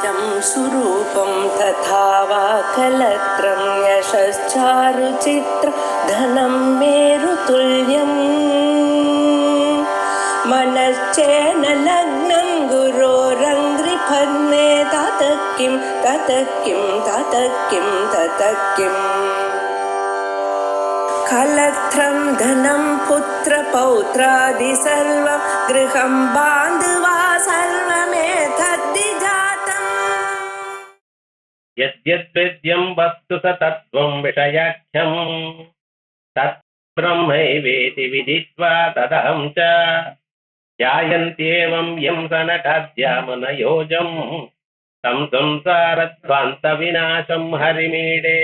वेदं सुरूपं तथा वा कलत्रं यशश्चारुचित्र धनं मेरुतुल्यम् मनश्चेन लग्नं गुरोरङ्घ्रिफन्ने ततः किं कलत्रं धनं पुत्रपौत्रादि सर्वं गृहं बान्धवा सर्वमेतद्विजातम् यद्यद्वेद्यं वस्तु स तत्त्वं विषयाख्यं तत् ब्रह्मैवेति विदित्वा तदहं च ध्यायन्त्येवं यं सनकाद्यामनयोजं तं संसारध्वान्तविनाशं हरिमीडे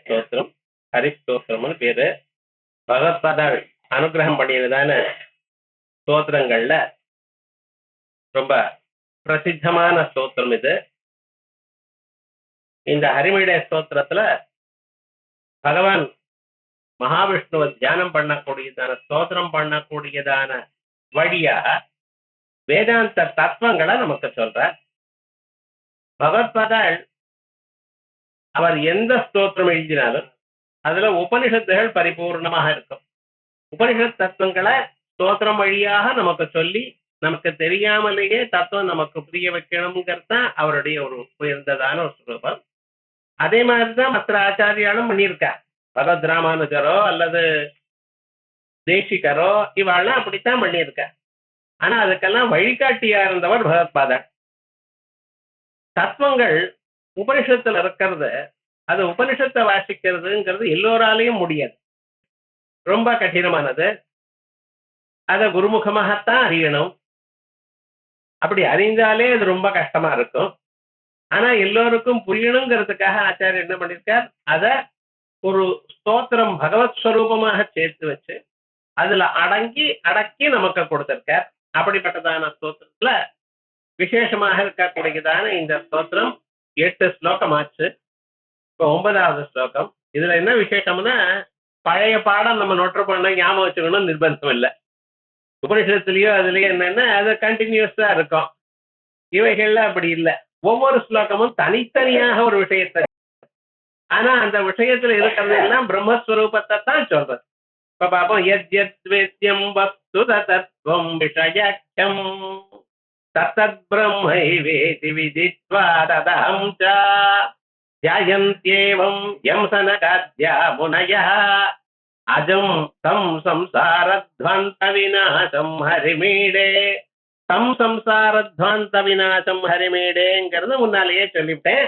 ஸ்தோத்திரம் ஹரிஸ்தோத்திரம்னு பேரு. பகவத்பாதாள் அனுகிரகம் பண்ணியதான ஸ்தோத்திரங்கள்ல ரொம்ப பிரசித்தமான ஸ்தோத்திரம் இது. இந்த ஹரிமீடே ஸ்தோத்திரத்துல பகவான் மகாவிஷ்ணுவை தியானம் பண்ணக்கூடியதான ஸ்தோத்திரம் பண்ணக்கூடியதான வழியாக வேதாந்த தத்துவங்களை நமக்கு சொல்றார். பகவத்பாதாள் அவர் எந்த ஸ்தோத்திரம் எழுதினாலும் அதுல உபனிஷத்துகள் பரிபூர்ணமாக இருக்கும். உபனிஷத் தத்துவங்களை ஸ்தோத்திரம் வழியாக நமக்கு சொல்லி நமக்கு தெரியாமலேயே தத்துவம் நமக்கு புரிய வைக்கணுங்கிறது தான் அவருடைய ஒரு உயர்ந்ததான ஒரு சுரூபம். அதே மாதிரிதான் மற்ற ஆச்சாரியாலும் பண்ணியிருக்கார். பகவத் ராமானுஜரோ அல்லது தேசிகரோ இவாள்லாம் அப்படித்தான் பண்ணியிருக்கார். ஆனா அதுக்கெல்லாம் வழிகாட்டியா இருந்தவர் பகவத்பாதர். தத்துவங்கள் உபனிஷத்துல இருக்கிறது, அது உபனிஷத்தை வாசிக்கிறதுங்கிறது எல்லோராலையும் முடியாது, ரொம்ப கடினமானது. அதை குருமுகமாகத்தான் அறியணும். அப்படி அறிந்தாலே அது ரொம்ப கஷ்டமா இருக்கும். ஆனா எல்லோருக்கும் புரியணுங்கிறதுக்காக ஆச்சாரியர் என்ன பண்ணிருக்கார், அத ஒரு ஸ்தோத்திரம் பகவத் ஸ்வரூபமாக சேர்த்து வச்சு அதுல அடக்கி நமக்கு கொடுத்திருக்கார். அப்படிப்பட்டதான ஸ்தோத்திரத்துல விசேஷமாக இருக்கக்கூடியதான இந்த ஸ்தோத்திரம் 8 ஸ்லோகம் ஆச்சு. இப்போ 9வது ஸ்லோகம். இதுல என்ன விசேஷம்னா, பழைய பாடம் நம்ம நோட்டு பண்ண ஞாபகம் வச்சுக்கணும் நிர்பந்தம் இல்லை. உபனிஷத்துலயோ அதுலயோ என்னன்னா அது கண்டினியூஸா இருக்கும். இவைகள்ல அப்படி இல்லை. ஒவ்வொரு ஸ்லோகமும் தனித்தனியாக ஒரு விஷயத்தை, ஆனா அந்த விஷயத்துல இருக்கிறது எல்லாம் பிரம்மஸ்வரூபத்தை தான் சொல்றது. இப்ப பாப்போம். யத்யத்வேத்யம் வஸ்து தத்வம் விஷயாக்யம் தத்தத் பிரம்மைவேதி விதித்வா ததஹம் ச த்யாயந்த்யேவம் யம் சனகாத்யா முனயः அஜம் தம் சம்சாரத்வாந்த விநாசம் ஹரிமீடே. தம் சம்சாரத்வாந்த விநாசம் ஹரிமீடேங்கிறது முன்னாலேயே சொல்லிவிட்டேன்.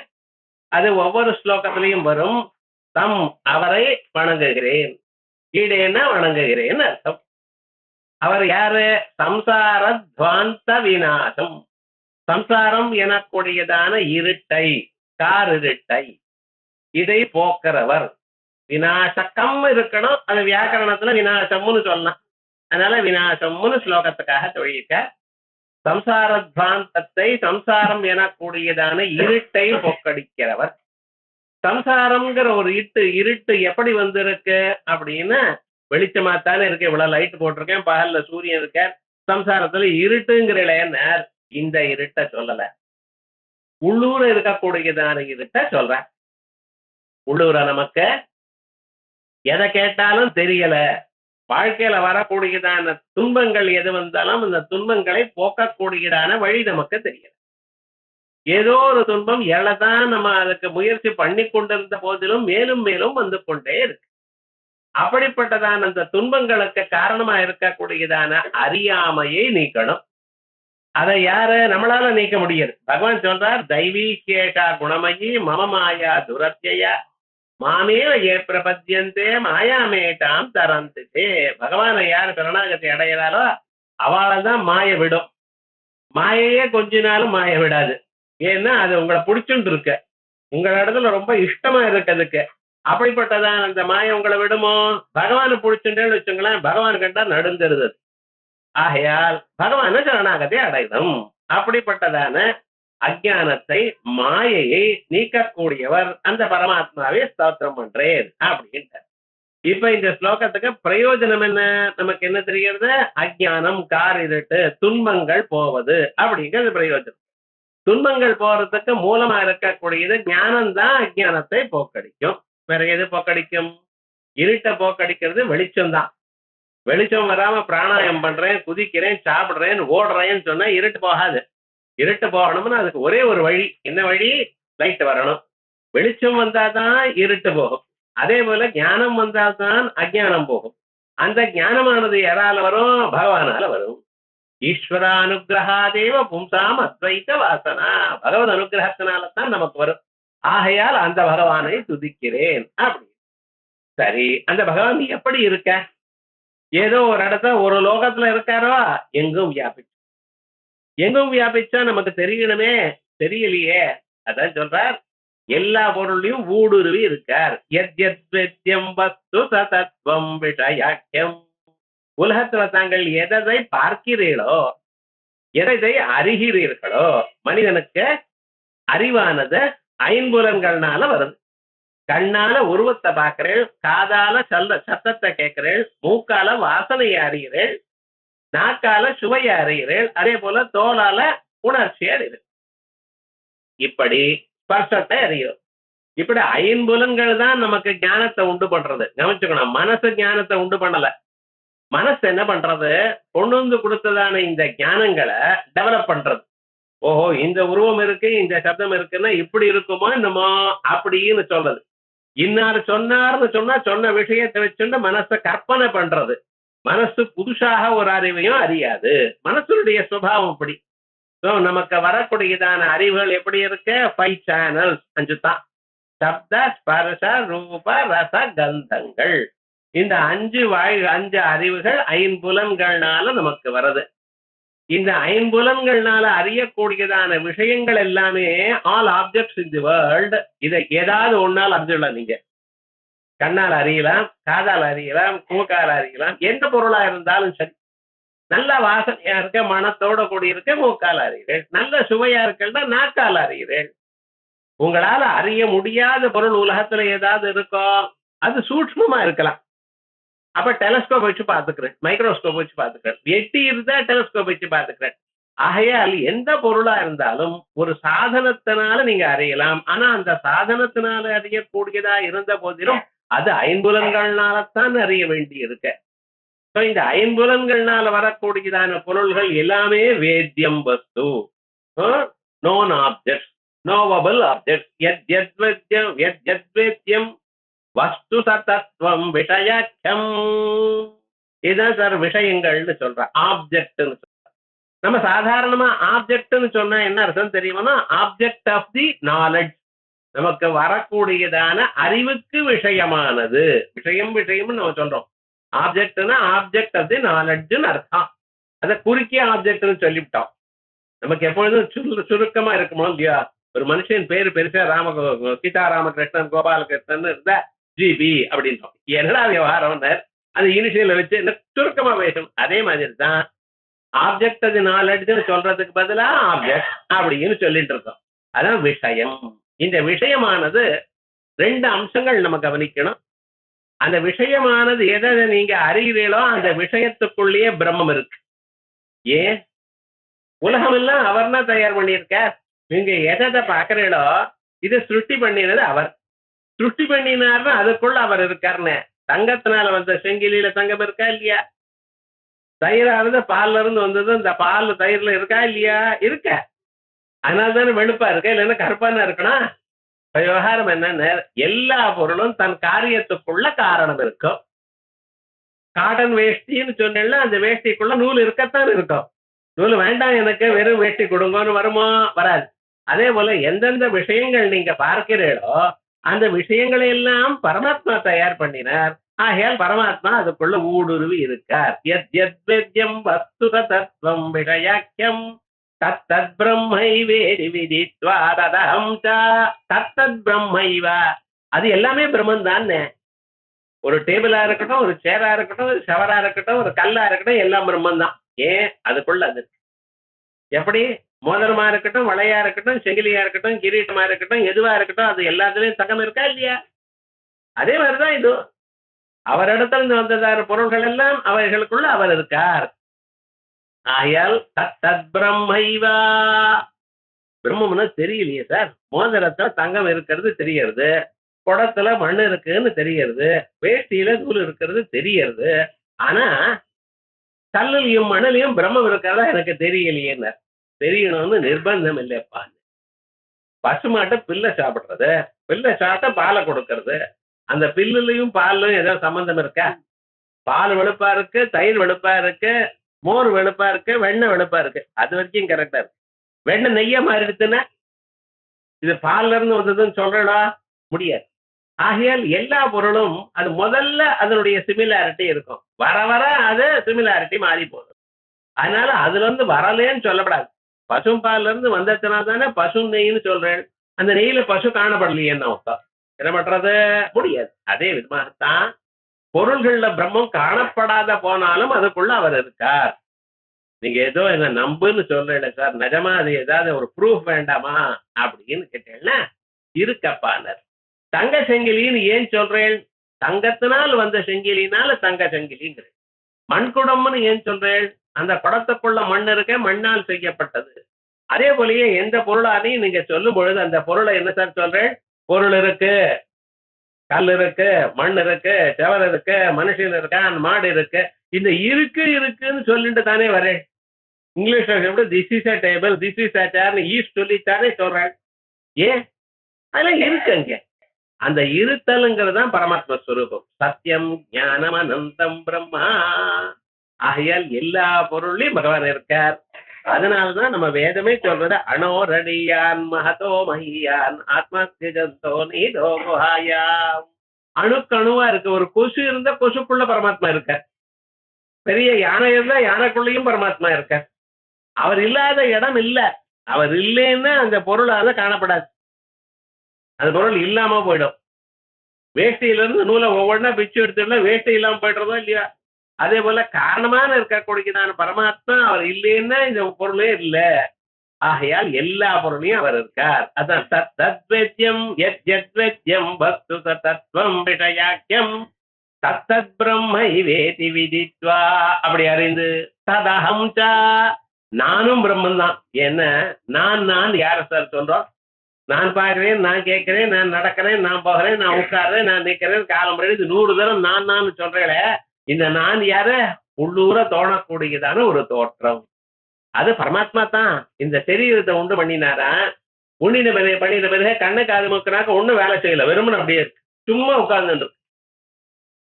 அது ஒவ்வொரு ஸ்லோகத்திலையும் வரும். தம் அவரை வணங்குகிறேன், ஈடேன்னா வணங்குகிறேன் அர்த்தம். அவர் யாரு? சம்சாரத்வாந்த விநாசம், சம்சாரம் எனக்கூடியதான இருட்டை, காரிருட்டை, இதை போக்குறவர். விநாசகம் இருக்கணும், அது வியாக்கரணத்துல விநாசம்னு சொல்லலாம். அதனால விநாசம்னு ஸ்லோகத்துக்காக சொல்லியிருக்க. சம்சாரத்வாந்தத்தை, சம்சாரம் எனக்கூடியதான இருட்டை போக்கடிக்கிறவர். சம்சாரம்ங்கிற ஒரு இருட்டு எப்படி வந்திருக்கு அப்படின்னா, வெளிச்சமாத்தானே இருக்கு. இவ்வளவு லைட் போட்டிருக்கேன், பகல்ல சூரியன் இருக்க, சம்சாரத்துல இருட்டுங்கிற இளையனர் இந்த இருட்டை சொல்லல, உள்ளூர இருக்கக்கூடியதான இருட்டை சொல்ற. உள்ளூர நமக்கு எதை கேட்டாலும் தெரியல, வாழ்க்கையில வரக்கூடியதான துன்பங்கள் எது வந்தாலும் அந்த துன்பங்களை போக்கக்கூடியதான வழி நமக்கு தெரியல. ஏதோ ஒரு துன்பம் எழதான் நம்ம அதுக்கு முயற்சி பண்ணி கொண்டிருந்த போதிலும் மேலும் மேலும் வந்து கொண்டே இருக்கு. அப்படிப்பட்டதான அந்த துன்பங்களுக்கு காரணமா இருக்கக்கூடியதான அறியாமையை நீக்கணும். அதை யாரு நம்மளால நீக்க முடியாது. பகவான் சொல்றார், தெய்வீ கேட்டா குணமயி மம மாயா துரத்தியா மாமேவ ஏ பிரபத்தியந்தே மாயாமேட்டாம் தரந்தே. பகவானை யாரு சரணாகத்தை அடைகிறாரோ அவளைதான் மாய விடும். மாயையே கொஞ்ச நாளும் மாய விடாது. ஏன்னா அது உங்களை பிடிச்சுட்டு இருக்க, உங்கள இடத்துல ரொம்ப இஷ்டமா இருக்கிறதுக்கு. அப்படிப்பட்டதான் அந்த மாயம் உங்களை விடுமோ? பகவானை பிடிச்சுட்டேன்னு வச்சுங்களேன், பகவான் கண்டா நடுந்துருது. ஆகையால் பகவான சரணாகத்தை அடையணும். அப்படிப்பட்டதான அஜானத்தை, மாயையை நீக்கக்கூடியவர் அந்த பரமாத்மாவை ஸ்தோத்திரம் பண்றேன் அப்படின்ட்டு. இப்ப இந்த ஸ்லோகத்துக்கு பிரயோஜனம் என்ன? நமக்கு என்ன தெரிகிறது? அஜானம், காரிருட்டு, துன்பங்கள் போவது அப்படிங்கிறது பிரயோஜனம். துன்பங்கள் போறதுக்கு மூலமா இருக்கக்கூடியது ஞானம்தான் அஜ்ஞானத்தை போக்கடிக்கும். வேற எது போக்கடிக்கும்? இருட்டை போக்கடிக்கிறது வெளிச்சம் தான். வெளிச்சம் வராம பிராணாயம் பண்றேன், குதிக்கிறேன், சாப்பிடுறேன், ஓடுறேன்னு சொன்னா இருட்டு போகாது. இருட்டு போகணும்னா அதுக்கு ஒரே ஒரு வழி. என்ன வழி? லைட் வரணும். வெளிச்சம் வந்தாதான் இருட்டு போகும். அதே போல ஞானம் வந்தால்தான் அஜ்ஞானம் போகும். அந்த ஞானமானது யாரால வரும்? பகவானால வரும். ஈஸ்வர அனுகிரகாதேவ பும்சாம் அத்வைத வாசனா. பகவத் அனுகிரகத்தினால்தான் நமக்கு வரும். ஆகையால் அந்த பகவானை துதிக்கிறேன் அப்படி. சரி, அந்த பகவான் எப்படி இருக்க? ஏதோ ஒரு இடத்துல ஒரு லோகத்துல இருக்காரோ? எங்கும் வியாபிச்சு. எங்கும் வியாபிச்சா நமக்கு தெரியணுமே, தெரியலையே. அதான் சொல்றார், எல்லா பொருளையும் ஊடுருவி இருக்கார். எத் எத் வேத்யம் வஸ்து சதத்வம் விஷயாக்கியம். உலகத்துல தாங்கள் எதை பார்க்கிறீர்களோ, எதை அறிகிறீர்களோ, மனிதனுக்கு அறிவானது ஐம்புலன்கள்னால வருது. கண்ணால உருவத்தை பார்க்கிறேள், காதால சத்தத்தை கேட்கிறேள், மூக்கால வாசனையை அறிகிறேள், நாக்கால சுவையை அறிகிறேள், அதே போல தோலால உணர்ச்சியை அறிகிறேள். இப்படி ஸ்பர்சத்தை அறிகிறோம். இப்படி ஐம்புலன்கள் தான் நமக்கு ஞானத்தை உண்டு பண்றது. கவனிச்சுக்கணும், மனசு ஞானத்தை உண்டு பண்ணல. மனசு என்ன பண்றது? கொண்டு வந்து கொடுத்ததான இந்த ஞானங்களை டெவலப் பண்றது. ஓஹோ, இந்த உருவம் இருக்கு, இந்த சப்தம் இருக்குன்னா இப்படி இருக்குமோ என்னமோ அப்படின்னு சொல்றது. இன்னாரு சொன்னார்னு சொன்னா சொன்ன விஷயத்தை வச்சுட்டு மனசை கற்பனை பண்றது. மனசு புதுசாக ஒரு அறிவையும் அறியாது. மனசுடைய சுபாவம் அப்படி. நமக்கு வரக்கூடியதான அறிவுகள் எப்படி இருக்கு? 5 சேனல்ஸ், 5 தான். சப்த, ஸ்பர்ஷ, ரூப, ரச, கந்தங்கள். இந்த 5 அறிவுகள் ஐம்புலன்கள்னால நமக்கு வருது. இந்த ஐம்புலன்கள்னால அறியக்கூடியதான விஷயங்கள் எல்லாமே all objects in the world. இதை ஏதாவது ஒன்னால் அறிஞ்சிடலாம். நீங்க கண்ணால் அறியலாம், காதால் அறியலாம், மூக்கால் அறியலாம். எந்த பொருளா இருந்தாலும் சரி. நல்ல வாசனையா இருக்க, மனத்தோட கூடி இருக்க மூக்கால் அறிகிறேன். நல்ல சுவையா இருக்கா நாக்கால் அறிகிறேன். உங்களால அறிய முடியாத பொருள் உலகத்துல ஏதாவது இருக்கோ? அது சூட்சமா இருக்கலாம். அப்ப டெலஸ்கோப் வச்சு பாத்துக்கிறேன், மைக்ரோஸ்கோப் வச்சு பாத்துக்கிறேன், எட்டி இருந்தா டெலஸ்கோப் வச்சு பாத்துக்கிறேன். ஆகையால் எந்த பொருளா இருந்தாலும் ஒரு சாதனத்தினால நீங்க அறியலாம். ஆனா அந்த சாதனத்தினால அறியக்கூடியதா இருந்த போதிலும் அது ஐம்புலன்கள்னாலத்தான் அறிய வேண்டி இருக்கு. இந்த ஐம்புலன்கள்னால வரக்கூடியதான பொருள்கள் எல்லாமே வேத்தியம் வஸ்து, நோன் ஆப்ஜெக்ட், நோவபிள் ஆப்ஜெக்ட். எத் வேத்தியம் வஸ்து சதத்வம் விஷயாக்கியம். இதுதான் சார் விஷயங்கள்னு சொல்ற. ஆப்ஜெக்ட்னு சொல்ற. நம்ம சாதாரணமா ஆப்ஜெக்ட்னு சொன்னா என்ன அர்த்தம் தெரியுமா? Object of the knowledge. நமக்கு வரக்கூடியதான அறிவுக்கு விஷயமானது. விஷயம்னு நம்ம சொல்றோம். ஆப்ஜெக்ட்னா ஆப்ஜெக்ட் ஆஃப் தி நாலெட்ஜ்னு அர்த்தம். அதை குறுக்கிய ஆப்ஜெக்ட்னு சொல்லிவிட்டோம். நமக்கு எப்பொழுதும் சுருக்கமா இருக்குமோ இல்லையா? ஒரு மனுஷன் பேரு பெருசா சீதாராமகிருஷ்ணன், கோபாலகிருஷ்ணன் இருந்தா ஜிபி அப்படின்றோம். என்னடா விவகாரம், அது இனிஷியல வச்சு சுருக்கமா பேசணும். அதே மாதிரி தான் ஆப்ஜெக்ட் அது நாலெட்ஜ்னு சொல்றதுக்கு பதிலா ஆப்ஜெக்ட் அப்படின்னு சொல்லிட்டு இருக்கோம். அதான் விஷயம். இந்த விஷயமானது 2 அம்சங்கள் நம்ம கவனிக்கணும். அந்த விஷயமானது எதை நீங்க அறிகிறீங்களோ அந்த விஷயத்துக்குள்ளேயே பிரம்மம் இருக்கு. ஏன்? உலகம் எல்லாம் அவர் தான் தயார் பண்ணியிருக்கார். நீங்க எதை பாக்குறீங்களோ இதை சிருஷ்டி பண்ணினது அவர். சிருஷ்டி பண்ணினார்னா அதுக்குள்ள அவர் இருக்காருன்னு. தங்கத்தினால வந்த செங்கிலியில தங்கம் இருக்கா இல்லையா? தயிரானது பால்ல இருந்து வந்தது. இந்த பால் தயிர்ல இருக்கா இல்லையா? இருக்க. அதனால்தானே வெளுப்பா இருக்க, இல்லைன்னா கருப்பான இருக்கணும். விவகாரம் என்னன்னு, எல்லா பொருளும் தன் காரியத்துக்குள்ள காரணம் இருக்கும். காட்டன் வேஷ்டின்னு சொன்னா அந்த வேஷ்டிக்குள்ள நூல் இருக்கத்தான் இருக்கும். நூல் வேண்டாம் எனக்கு, வெறும் வேஷ்டி கொடுங்கன்னு வருமோ? வராது. அதே போல எந்தெந்த விஷயங்கள் நீங்க பார்க்கிறீர்களோ அந்த விஷயங்களை எல்லாம் பரமாத்மா தயார் பண்ணினார். ஆகையால் பரமாத்மா அதுக்குள்ள ஊடுருவி இருக்கார். யத்யத்வேத்யம் வஸ்து தத்வம் விஷயாக்கியம் தத்தத் பிரம்மைவேதி விதித்வா ததஹம் ச தத்தத் பிரம்மைவ. அது எல்லாமே பிரம்மன் தானே. ஒரு டேபிளா இருக்கட்டும், ஒரு சேரா இருக்கட்டும், ஒரு ஷவரா இருக்கட்டும், ஒரு கல்லா இருக்கட்டும், எல்லாம் பிரம்மன் தான். ஏன்? அதுக்குள்ள அது எப்படி மோதிரமா இருக்கட்டும், வளையா இருக்கட்டும், செங்கிலியா இருக்கட்டும், கிரீட்டமா இருக்கட்டும், எதுவா இருக்கட்டும், அது எல்லாத்துலயும் தகம் இருக்கா இல்லையா? அதே மாதிரிதான் இது. அவரிடத்துல இருந்து வந்ததான பொருள்கள் எல்லாம் அவர்களுக்குள்ள அவர் இருக்கார். ஆயால் தத் பிரம்மைவா. பிரம்மம்னா தெரியலையே சார். மோதிரத்துல தங்கம் இருக்கிறது தெரியறது, குடத்துல மண் இருக்குன்னு தெரியறது, வேஷ்டியில நூல் இருக்கிறது தெரியறது. ஆனா கல்லுலயும் மணலையும் பிரம்மம் இருக்கிறதா எனக்கு தெரியலையேன்னு. தெரியணும்னு நிர்பந்தம் இல்லையப்பா. பசுமாட்டை பில்லை சாப்பிடுறது, பில்லை சாப்பிட்டா பாலை கொடுக்கறது. அந்த பில்லுலையும் பாலும் ஏதாவது சம்பந்தம் இருக்கா? பால் வெளுப்பா இருக்கு, தயிர் வெளுப்பா இருக்கு, மோர் வெளுப்பா இருக்கு, வெண்ணெய் வெளுப்பா இருக்கு. அது வரைக்கும் கரெக்டா இருக்கு. வெண்ணெய் நெய்யா மாறிடுச்சுன்னா இது பால்ல இருந்து வந்ததுன்னு சொல்றடா முடியாது. ஆகையால் எல்லா பொருளும் அது முதல்ல அதனுடைய சிமிலாரிட்டி இருக்கும். வர வர அது சிமிலாரிட்டி மாறி போகுது. அதனால அதுல இருந்து வரலேன்னு சொல்லப்படாது. பசும் பால்ல இருந்து வந்ததுனா தானே பசு நெய்ன்னு சொல்றேன். அந்த நெய்யில பசு காணப்படலையேன்னு அர்த்தம். என்ன பண்றது? முடியாது. அதே விதமாகத்தான் பொருள்கள்ல பிரம்மம் காணப்படாத போனாலும் அதுக்குள்ள அவர் இருக்கார். நீங்க ஏதோ என்ன நம்புன்னு சொல்றீங்க சார், நிஜமா அது ஏதாவது ஒரு ப்ரூஃப் வேண்டாமா அப்படின்னு கேட்டேன்னா இருக்கப்பா. தங்க செங்கிலின்னு ஏன் சொல்றேன்? தங்கத்தினால் வந்த செங்கிலினால தங்க செங்கிலிங்கிறேன். மண்குடம்னு ஏன் சொல்றேன்? அந்த குடத்துக்குள்ள மண் இருக்க, மண்ணால் செய்யப்பட்டது. அதே போலயே எந்த பொருளானையும் நீங்க சொல்லும் பொழுது அந்த பொருளை என்ன சார் சொல்றேன்? பொருள் இருக்கு, கல் இருக்கு, மண் இருக்கு, செவர் இருக்கு, மனுஷன் இருக்கான், மாடு இருக்கு. இந்த இருக்கு இருக்குன்னு சொல்லிட்டு தானே வரேன். இங்கிலீஷ்ல this is a table, this is a சேர்னு ஈஸ் சொல்லித்தானே சொல்றேன். ஏன்? அதெல்லாம் இருக்கு அங்க. அந்த இருத்தல்ங்கிறது தான் பரமாத்ம ஸ்வரூபம். சத்தியம் ஞானம் அனந்தம் பிரம்மா. ஆகையால் எல்லா பொருளையும் பகவான் இருக்கார். அதனால்தான் நம்ம வேதமே சொல்றது அணோரடியான் மகதோ மகியான் ஆத்மஸ்திஜந்தோ நீதோ குஹாயாம். அணுக்கணுவா இருக்கு. ஒரு கொசு இருந்தா கொசுக்குள்ள பரமாத்மா இருக்க. பெரிய யானை இருந்தா யானைக்குள்ளேயும் பரமாத்மா இருக்க. அவர் இல்லாத இடம் இல்ல. அவர் இல்லைன்னா அந்த பொருளால காணப்படாது. அந்த பொருள் இல்லாம போயிடும். வேஷ்டியிலிருந்து நூலை ஒவ்வொன்றா பிச்சு எடுத்துட்டா வேஷ்டி இல்லாம போயிடுறதோ இல்லையா? அதே போல காரணமான இருக்கக்கூடியதான பரமாத்மா அவர் இல்லைன்னா இந்த பொருளே இல்லை. ஆகையால் எல்லா பொருளையும் அவர் இருக்கார். அதான் தத்வேத்யம் யத்யத்வேத்யம் வஸ்து தத்துவம் விஷயாக்கியம் தத்தத் பிரம்மை வேதி விதித்வா. அப்படி அறிந்து ததஹம் ச, நானும் பிரம்மன் தான். என்ன நான் யார சார் சொல்றோம்? நான் பார்க்கிறேன், நான் கேட்கிறேன், நான் நடக்கிறேன், நான் போகிறேன், நான் உட்கார்றேன், நான் நிற்கிறேன், காலம் இது 100 தரம் நான் சொல்றேன். இந்த நான் யாரு? உள்ளூர தோணக்கூடியதான ஒரு தோற்றம். அது பரமாத்மா தான். இந்த சரீரத்தை உண்டு பண்ணினாரா? பண்ணின பிறகு கண்ணு காது மூக்குனாக்க ஒண்ணும் வேலை செய்யல, வெறுமனே அப்படியே இருக்கு, சும்மா உட்கார்ந்து.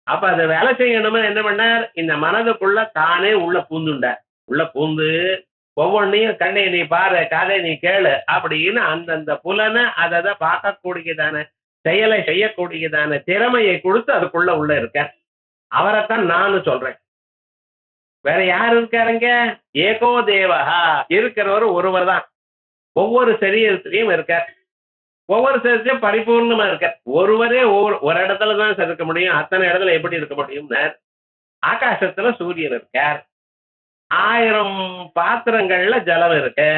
அப்ப அதை வேலை செய்யணுமா என்ன பண்ணார்? இந்த மனதுக்குள்ள தானே உள்ள பூந்துண்டார். உள்ள பூந்து ஒவ்வொன்னையும் கண்ணை நீ பாரு, காதை நீ கேளு அப்படின்னு அந்தந்த புலனை அதை பார்க்கக்கூடியதான செயலை செய்யக்கூடியதான திறமையை கொடுத்து அதுக்குள்ள உள்ள இருக்க. அவரைத்தான் நான் சொல்றேன். வேற யாரு இருக்காருங்க? ஏகோ தேவஹா. இருக்கிறவர் ஒருவர் தான். ஒவ்வொரு சரீரத்திலையும் இருக்கார். ஒவ்வொரு சரீரத்திலையும் பரிபூர்ணமா இருக்கார். ஒருவரே ஒரு இடத்துலதான் இருக்க முடியும். அத்தனை இடத்துல எப்படி இருக்க முடியும்? ஆகாசத்துல சூரியன் இருக்கார். 1000 பாத்திரங்கள்ல ஜலம் இருக்கு.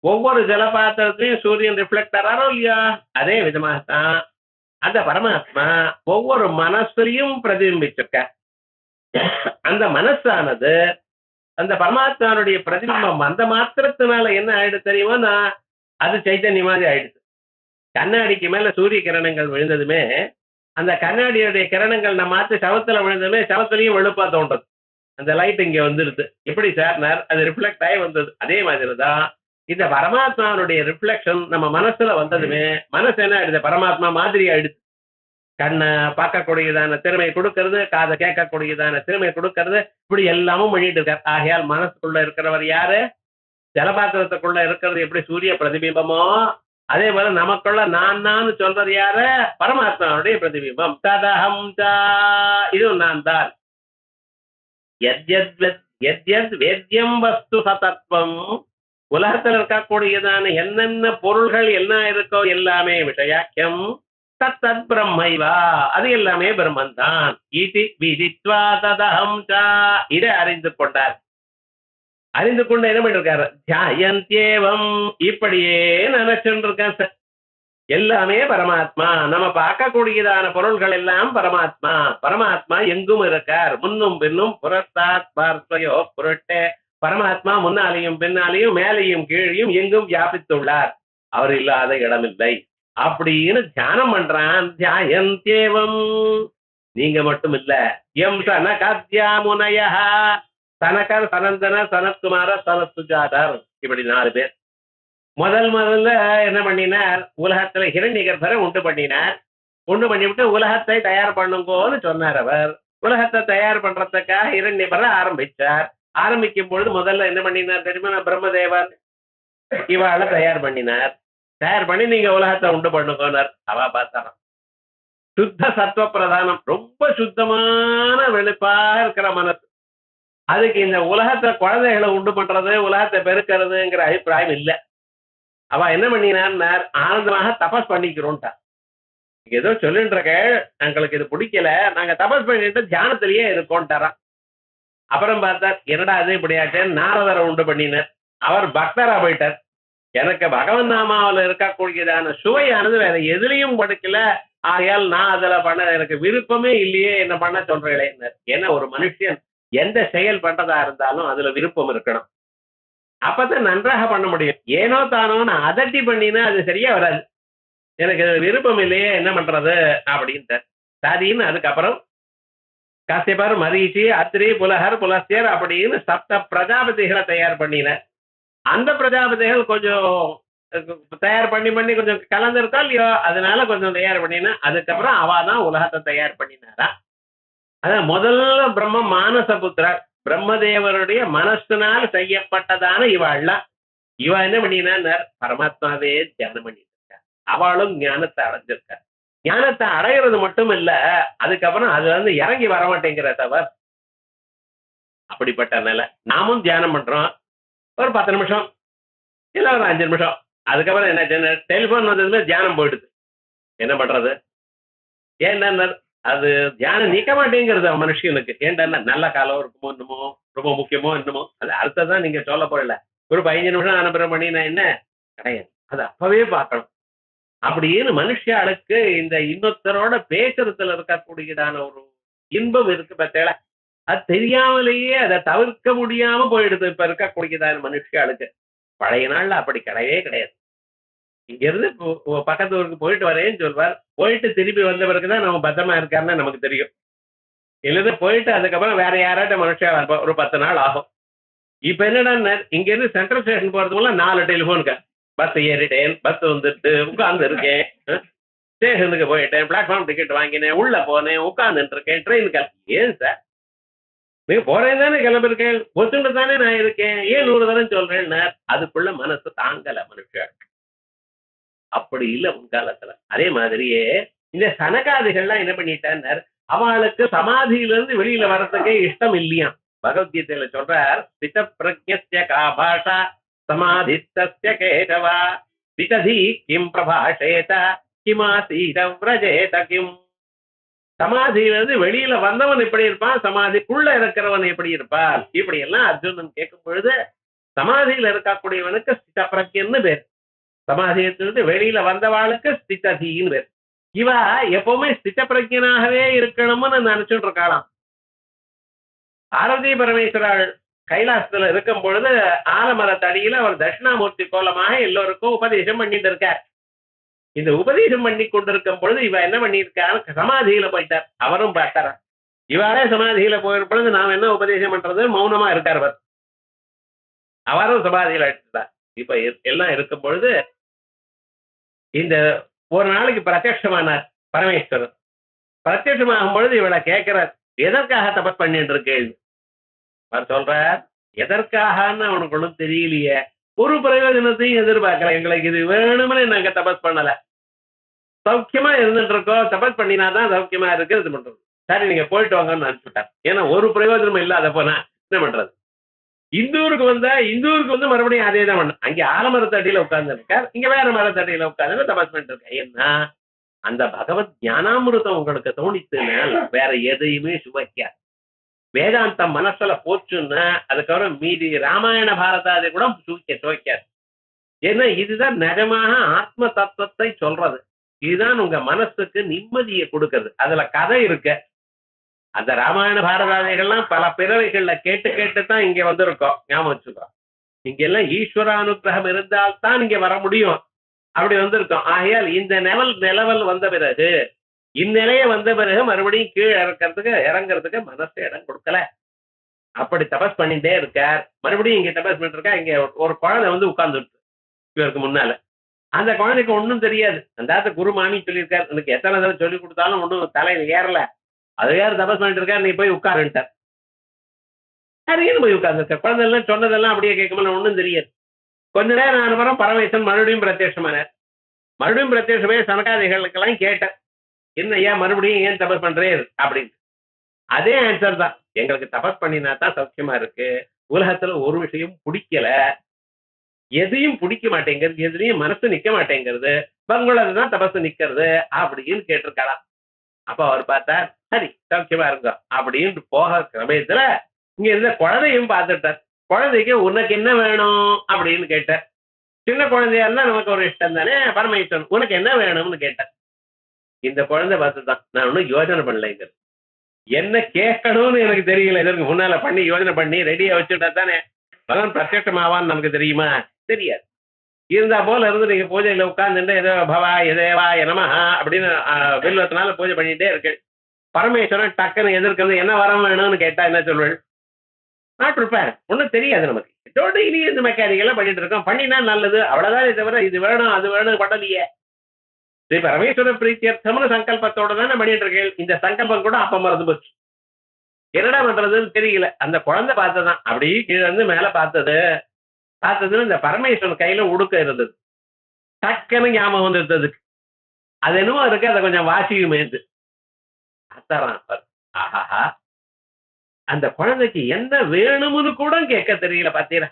ஒவ்வொரு ஜல பாத்திரத்திலையும் சூரியன் ரிஃப்ளெக்ட் ஆறாரோ இல்லையா? அதே விதமாகத்தான் அந்த பரமாத்மா ஒவ்வொரு மனசுலையும் பிரதிபிம்பிச்சிருக்க. அந்த மனசானது அந்த பரமாத்மாவுடைய பிரதிபிம்பம் அந்த மாத்திரத்தினால என்ன ஆயிடுது தெரியுமா? அது சைத்தன்ய மாதிரி ஆயிடுது. கண்ணாடிக்கு மேல சூரிய கிரணங்கள் விழுந்ததுமே அந்த கண்ணாடியுடைய கிரணங்கள் நம்ம மாத்து சவத்துல விழுந்ததுமே சவத்திலையும் வெளுப்பா தோன்றது. அந்த லைட் இங்க வந்துருது. எப்படி சார்? அது ரிஃப்ளெக்ட் ஆகி வந்தது. அதே மாதிரிதான் இந்த பரமாத்மாவுடைய ரிஃப்ளெக்ஷன் நம்ம மனசுல வந்ததுமே மனசு என்ன ஆயிடுது? பரமாத்மா மாதிரி ஆயிடுது. கண்ணை பார்க்கக்கூடியதான திறமை கொடுக்கறது, காதை கேட்கக்கூடியதான திறமை கொடுக்கறது, இப்படி எல்லாமும் பண்ணிட்டு இருக்காரு. ஆகையால் மனசுக்குள்ள இருக்கிறவர் யாரு? ஜலபாத்திரத்துக்குள்ள இருக்கிறது எப்படி சூரிய பிரதிபிம்பமோ அதே போல நமக்குள்ள நான் சொல்றது யாரு? பரமாத்மாவுடைய பிரதிபிம்பம். ததஹம் ச, இதுவும் நான் தான். யத்யத் வேத்யம் வஸ்து சதத்வம். உலகத்தில் இருக்கக்கூடியதான என்னென்ன பொருள்கள் என்ன இருக்கோ எல்லாமே விஷயாக்கியம் தத்தத் பிரம்மைவா, அது எல்லாமே பிரம்மன் தான். இதி விதித்வா ததஹம் ச, இதை அறிந்து கொண்டார். அறிந்து கொண்டு என்ன பண்ணிருக்காரு? தியாயந்தேவம், இப்படியே நினைச்சுட்டு இருக்கேன் சார். எல்லாமே பரமாத்மா. நம்ம பார்க்கக்கூடியதான பொருள்கள் எல்லாம் பரமாத்மா. பரமாத்மா எங்கும் இருக்கார். முன்னும் பின்னும் புறத்தாத் பார்த்தையோ புரட்டே. பரமாத்மா முன்னாலையும் பின்னாலையும் மேலையும் கீழையும் எங்கும் வியாபித்துள்ளார். அவர் இல்லாத இடமில்லை அப்படின்னு தியானம் பண்றான். தியாயந்தேவம் நீங்க மட்டும் இல்ல, எம் சனகாத்யா முனையா, சனகர், சனந்தனர், சனத்குமார, சனத்சுஜாதர், இப்படி 4 பேர் முதல்ல என்ன பண்ணினார், உலகத்துல ஹிரண்யகர்பரை உண்டு பண்ணினார். உண்டு பண்ணிவிட்டு உலகத்தை தயார் பண்ணுங்கோன்னு சொன்னார். அவர் உலகத்தை தயார் பண்றதுக்காக ஹிரண்யகர்பரை ஆரம்பிச்சார். ஆரம்பிக்கும் பொழுது முதல்ல என்ன பண்ணினார் தெரியுமா, பிரம்மதேவர் இவாளை தயார் பண்ணினார். தயார் பண்ணி நீங்க உலகத்தை உண்டு பண்ணுங்கோனார். அவ பார்த்தாராம் சுத்த சத்துவ பிரதானம், ரொம்ப சுத்தமான வெளுப்பா இருக்கிற மனசு. அதுக்கு இந்த உலகத்தை குழந்தைகளை உண்டு பண்றது, உலகத்தை பெருக்கிறதுங்கிற அபிப்பிராயம் இல்லை. அவ என்ன பண்ணினார், ஆனந்தமாக தபஸ் பண்ணிக்கிறோம்ட்டா. ஏதோ சொல்லிட்டு இருக்க, எங்களுக்கு இது பிடிக்கல, நாங்க தபஸ் பண்ணிட்டு தியானத்திலேயே இருக்கோம்ட்டாராம். அப்புறம் பார்த்தார், என்னடா அது இப்படியாச்சு, நாரதரை உண்டு பண்ணினார். அவர் பக்தரா போயிட்டார். எனக்கு பகவன் நாமாவில் இருக்கக்கூடியதான சுவையானது வேற எதுலையும் படுக்கல, ஆகையால் நான் அதுல பண்ண எனக்கு விருப்பமே இல்லையே, என்ன பண்ண சொல்றேன். ஏன்னா ஒரு மனுஷன் எந்த செயல் பண்றதா இருந்தாலும் அதுல விருப்பம் இருக்கணும், அப்பதான் நன்றாக பண்ண முடியும். ஏனோ தானோ நான் அதட்டி பண்ணினா அது சரியா வராது. எனக்கு விருப்பம் இல்லையே, என்ன பண்றது அப்படின்ட்டு சாதின்னு. அதுக்கப்புறம் காசியப்பர், மரீச்சி, அத்ரி, புலகர், புலஸ்தியர் அப்படின்னு 7 பிரஜாபதிகளை தயார் பண்ணினார். அந்த பிரஜாபதிகள் கொஞ்சம் தயார் பண்ணி கொஞ்சம் கலந்துருக்கா இல்லையோ, அதனால கொஞ்சம் தயார் பண்ணினா. அதுக்கப்புறம் அவாதான் உலகத்தை தயார் பண்ணினாரா. அதான் முதல்ல பிரம்ம மானச புத்திரர், பிரம்மதேவருடைய மனசினால் செய்யப்பட்டதான இவாள்லாம். இவ என்ன பண்ணினார், பரமாத்மாவே தியானம் பண்ணிட்டு இருக்க. அவளும் ஞானத்தை அடைஞ்சிருக்க. ஞானத்தை அடைகிறது மட்டும் இல்ல, அதுக்கப்புறம் அதுல இருந்து இறங்கி வர மாட்டேங்கிற தவர். அப்படிப்பட்ட நிலை. நாமும் தியானம் பண்றோம், ஒரு 10 நிமிஷம் இல்ல ஒரு 5 நிமிஷம். அதுக்கப்புறம் என்ன, டெலிபோன் வந்ததுமே தியானம் போயிடுது. என்ன பண்றது? ஏன்னா அது தியானம் நீக்க மாட்டேங்கிறது மனுஷனுக்கு. ஏன்டா நல்ல காலம் இருக்குமோ என்னமோ, ரொம்ப முக்கியமோ என்னமோ, அது அடுத்ததான் நீங்க சொல்ல போறல. ஒரு 15 நிமிஷம் அனுப்புறம் பண்ணினா என்ன கிடையாது, அது அப்பவே பார்க்கணும். அப்படின்னு மனுஷாளுக்கு இந்த இன்னொருத்தரோட பேசுறதுல இருக்கக்கூடியதான ஒரு இன்பம் இருக்கு பார்த்தேல, அது தெரியாமலேயே அதை தவிர்க்க முடியாம போயிடுது இப்ப இருக்கக்கூடியதான மனுஷாளுக்கு. பழைய நாள்ல அப்படி கிடையவே கிடையாது. இங்க இருந்து பக்கத்து ஊருக்கு போயிட்டு வரேன்னு சொல்வார். போயிட்டு திரும்பி வந்த பிறகுதான் நம்ம பத்திரமா இருக்காருன்னு நமக்கு தெரியும். இல்லைன்னா போயிட்டு அதுக்கப்புறம் வேற யாராட்ட மனுஷா ஒரு 10 நாள் ஆகும். இப்ப என்னடா, இங்க இருந்து சென்ட்ரல் ஸ்டேஷன் போறதுக்குள்ள 4 டெலிபோனுக்கு. பஸ் ஏறிட்டேன், பஸ் வந்துட்டு உட்கார்ந்து இருக்கேன், ஸ்டேஷனுக்கு போயிட்டேன், பிளாட்ஃபார்ம் டிக்கெட் வாங்கினேன், உள்ள போனேன், உட்கார்ந்துட்டு இருக்கேன், ட்ரெயினுக்கு. ஏன் சார் நீங்க போறேன் தானே கிளம்பிருக்கேன், ஒத்துண்டு தானே நான் இருக்கேன், ஏன் 100 தரம் சொல்றேன். அதுக்குள்ள மனசு தாங்கல மனுஷா. அப்படி இல்லை முன்காலத்துல. அதே மாதிரியே இந்த சனகாதிகள்லாம் என்ன பண்ணிட்டார், அவளுக்கு சமாதியிலிருந்து வெளியில வர்றதுக்கே இஷ்டம் இல்லையா. பகவத்கீதையில சொல்றார், ஸ்தித பிரஜ்ஞஸ்ய கா பாஷா சமாதிஸ்தஸ்ய கேசவா விததி கிம் பிரபாஷேத கிமாசீத விரஜேத கிம். சமாதியிலிருந்து வெளியில வந்தவன் எப்படி இருப்பான், சமாதிக்குள்ள இருக்கிறவன் எப்படி இருப்பான், இப்படி எல்லாம் அர்ஜுனன் கேட்கும் பொழுது சமாதியில இருக்கக்கூடியவனுக்கு ஸ்தித பிரஜன்னு பேர், சமாதியத்திலிருந்து வெளியில வந்தவாளுக்கு ஸ்திததின்னு பேர். இவ எப்பவுமே ஸ்தித பிரஜனாகவே இருக்கணும்னு நினைச்சுட்டு இருக்காளாம். பார்வதி பரமேஸ்வரால் கைலாசத்துல இருக்கும் பொழுது ஆலமரத்தடியில அவர் தட்சிணாமூர்த்தி கோலமாக எல்லோருக்கும் உபதேசம் பண்ணிட்டு இருக்கார். இந்த உபதேசம் பண்ணி கொண்டிருக்கும் பொழுது இவ என்ன பண்ணிருக்காரு, சமாதியில போயிட்டார். அவரும் பார்த்தாரா, இவரே சமாதியில போயிடும் பொழுது நாம் என்ன உபதேசம் பண்றது, மௌனமா இருக்கார் அவர். அவரும் சமாதியில எடுத்துட்டார். இப்ப எல்லாம் இருக்கும் பொழுது இந்த ஒரு நாளைக்கு பிரத்யட்சமானார் பரமேஸ்வரர். பிரத்யட்சமாகும் பொழுது இவளை கேட்கிறார், எதற்காக தபஸ் பண்ணிட்டு இருக்கேன். அவர் சொல்றார், எதற்காகன்னு அவனுக்கு ஒன்றும் தெரியலையே, ஒரு பிரயோஜனத்தையும் எதிர்பார்க்கல, எங்களுக்கு இது வேணும்னு நாங்க தபஸ் பண்ணல, சௌக்கியமா இருந்துட்டு இருக்கோம், தபஸ் பண்ணினாதான் சௌக்கியமா இருக்கு, இது பண்றது. சரி நீங்க போயிட்டு வாங்கன்னு அனுப்பிச்சுட்டார். ஏன்னா ஒரு பிரயோஜனம் இல்லாத போனா என்ன பண்றது. இந்தூருக்கு வந்து மறுபடியும் அதே தான் பண்ண. அங்கே ஆலமரத்தடியில உட்கார்ந்து இருக்கார், இங்க வேற மரத்தடியில உட்கார்ந்து தபஸ் பண்ணிட்டு இருக்க. ஏன்னா அந்த பகவத் ஞானாமிருதம் உங்களுக்கு தோணித்துன்னா வேற எதையுமே சுவைக்காது. வேதாந்தம் மனசுல போச்சுன்னா அதுக்கப்புறம் மீதி ராமாயண பாரதாதி கூட சுவைக்காது. ஏன்னா இதுதான் நிஜமாக ஆத்ம தத்துவத்தை சொல்றது. இதுதான் உங்க மனசுக்கு நிம்மதியை கொடுக்கறது. அதுல கதை இருக்கு. அந்த ராமாயண பாரதாதிகள்லாம் பல பிறவைகள்ல கேட்டுதான் இங்க வந்திருக்கோம். ஞாபகம் வச்சுக்கோ. இங்க எல்லாம் ஈஸ்வர அனுகிரகம் இருந்தால்தான் இங்க வர முடியும். அப்படி வந்திருக்கோம். ஆகையால் இந்த நிலவல் வந்த பிறகு இந்நிலைய வந்த பிறகு மறுபடியும் கீழே இறங்கறதுக்கு மனசு இடம் கொடுக்கல. அப்படி தபஸ் பண்ணிட்டே இருக்கார். மறுபடியும் இங்க தபஸ் பண்ணிட்டு இருக்கா. இங்க ஒரு குழந்தை வந்து உட்கார்ந்துருக்கு இவருக்கு முன்னால. அந்த குழந்தைக்கு ஒண்ணும் தெரியாது. அந்த குரு மாமி சொல்லியிருக்காரு, எனக்கு எத்தனை தடவை சொல்லி கொடுத்தாலும் ஒன்றும் தலையில ஏறல. அது யார் தபஸ் பண்ணிட்டு இருக்காரு, நீ போய் உட்காருன்ட்டார். சரின்னு போய் உட்கார்ந்துருக்க. குழந்தை எல்லாம் சொன்னதெல்லாம் அப்படியே கேட்கல, ஒன்றும் தெரியாது. கொஞ்ச நேரம் அனுப்புறம் பரமேசன் மறுபடியும் பிரத்யட்சமானார். மறுபடியும் பிரத்யட்சமே சனகாதிகளுக்கெல்லாம் கேட்டார், என்ன ஐயா மறுபடியும் ஏன் தபஸ் பண்றேன் அப்படின்னு. அதே ஆன்சர் தான், எங்களுக்கு தபஸ் பண்ணினா தான் சௌக்கியமா இருக்கு. உலகத்துல ஒரு விஷயம் பிடிக்கல, எதையும் பிடிக்க மாட்டேங்கிறது, எதுலையும் மனசு நிக்க மாட்டேங்கிறது, பங்களதான் தபசு நிக்கிறது அப்படின்னு கேட்டிருக்கலாம். அப்ப அவர் பார்த்தா சரி சௌக்கியமா இருங்க அப்படின்னு போக சமயத்துல இங்க இருந்த குழந்தையும் பார்த்துட்டார். குழந்தைக்கு உனக்கு என்ன வேணும் அப்படின்னு கேட்டார். சின்ன குழந்தையா இருந்தா நமக்கு ஒரு இஷ்டம் தானே, பரமேஸ்வரன் உனக்கு என்ன வேணும்னு கேட்டார். இந்த குழந்தை பார்த்துதான், நான் ஒன்னும் யோஜனை பண்ணலைங்க, என்ன கேட்கணும்னு எனக்கு தெரியல. இதற்கு முன்னால பண்ணி யோஜனை பண்ணி ரெடியா வச்சுட்டா தானே பகவான் பிரத்யட்சமாவான்னு நமக்கு தெரியுமா? தெரியாது. இருந்தா போல இருந்து நீங்க பூஜையில உட்கார்ந்துட்டு ஏதோ பவா எதேவா நமஹா அப்படின்னு வில்வத்தினால பூஜை பண்ணிட்டே இருக்கு. பரமேஸ்வரன் டக்குன்னு எதிர்க்கிறது என்ன வரம் வேணும்னு கேட்டா என்ன சொல்வள்? நாட் ப்ரிப்பேர், ஒன்றும் தெரியாது நமக்கு. டோட்டலி இந்த மெக்கானிக்கெல்லாம் பண்ணிட்டு இருக்கோம். பண்ணினா நல்லது அவ்வளவுதான், தவிர இது வேணும் அது வேணும் பண்ணலையே. இது பரமேஸ்வர பிரீத்தியர்த்தம்னு சங்கல்பத்தோட தானே பண்ணிட்டு இருக்கேன். இந்த சங்கல்பம் கூட அப்ப மறந்து போச்சு. என்னடா பண்றதுன்னு தெரியல. அந்த குழந்தை பார்த்ததான் அப்படியே கீழே இருந்து மேல பார்த்ததுன்னு இந்த பரமேஸ்வரன் கையில உடுக்க இருந்தது. டக்குன்னு ஞாபகம் வந்துருந்ததுக்கு. அது என்னமோ இருக்கு, அதை கொஞ்சம் வாசியுமேந்து அத்தரான். ஆஹாஹா, அந்த குழந்தைக்கு என்ன வேணும்னு கூட கேட்க தெரியல பாத்தீரா.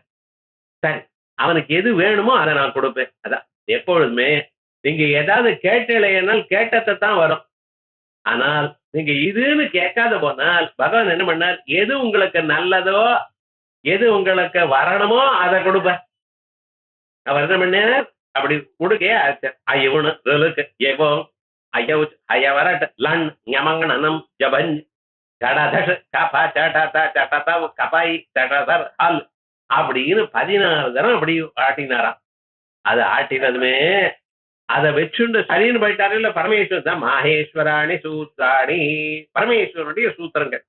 சரி, அவனுக்கு எது வேணுமோ அதை நான் கொடுப்பேன். அதான் எப்பொழுதுமே நீங்க ஏதாவது கேட்டலைனால் கேட்டதை தான் வரும். ஆனால் நீங்க இதுன்னு கேட்காத போனால் பகவான் என்ன பண்ணார், எது உங்களுக்கு நல்லதோ எது உங்களுக்கு வரணுமோ அதை கொடுப்ப. அவர் என்ன பண்ணார், அப்படி கொடுக்கே ஐயவனு ஏவோ ஐய வரட்டு லன் ஞமங்கனம் ஜபன் ஜடதஷ கபா சடதா சடதா கபாய் சடதர் ஹல் அப்படின்னு 16 தரம் அப்படி ஆட்டினாராம். அது ஆட்டினதுமே அதை வச்சுண்டு சரின்னு போயிட்டாரு. இல்ல பரமேஸ்வரன் தான் மாஹேஸ்வராணி சூத்ராணி, பரமேஸ்வரனுடைய சூத்திரங்கள்.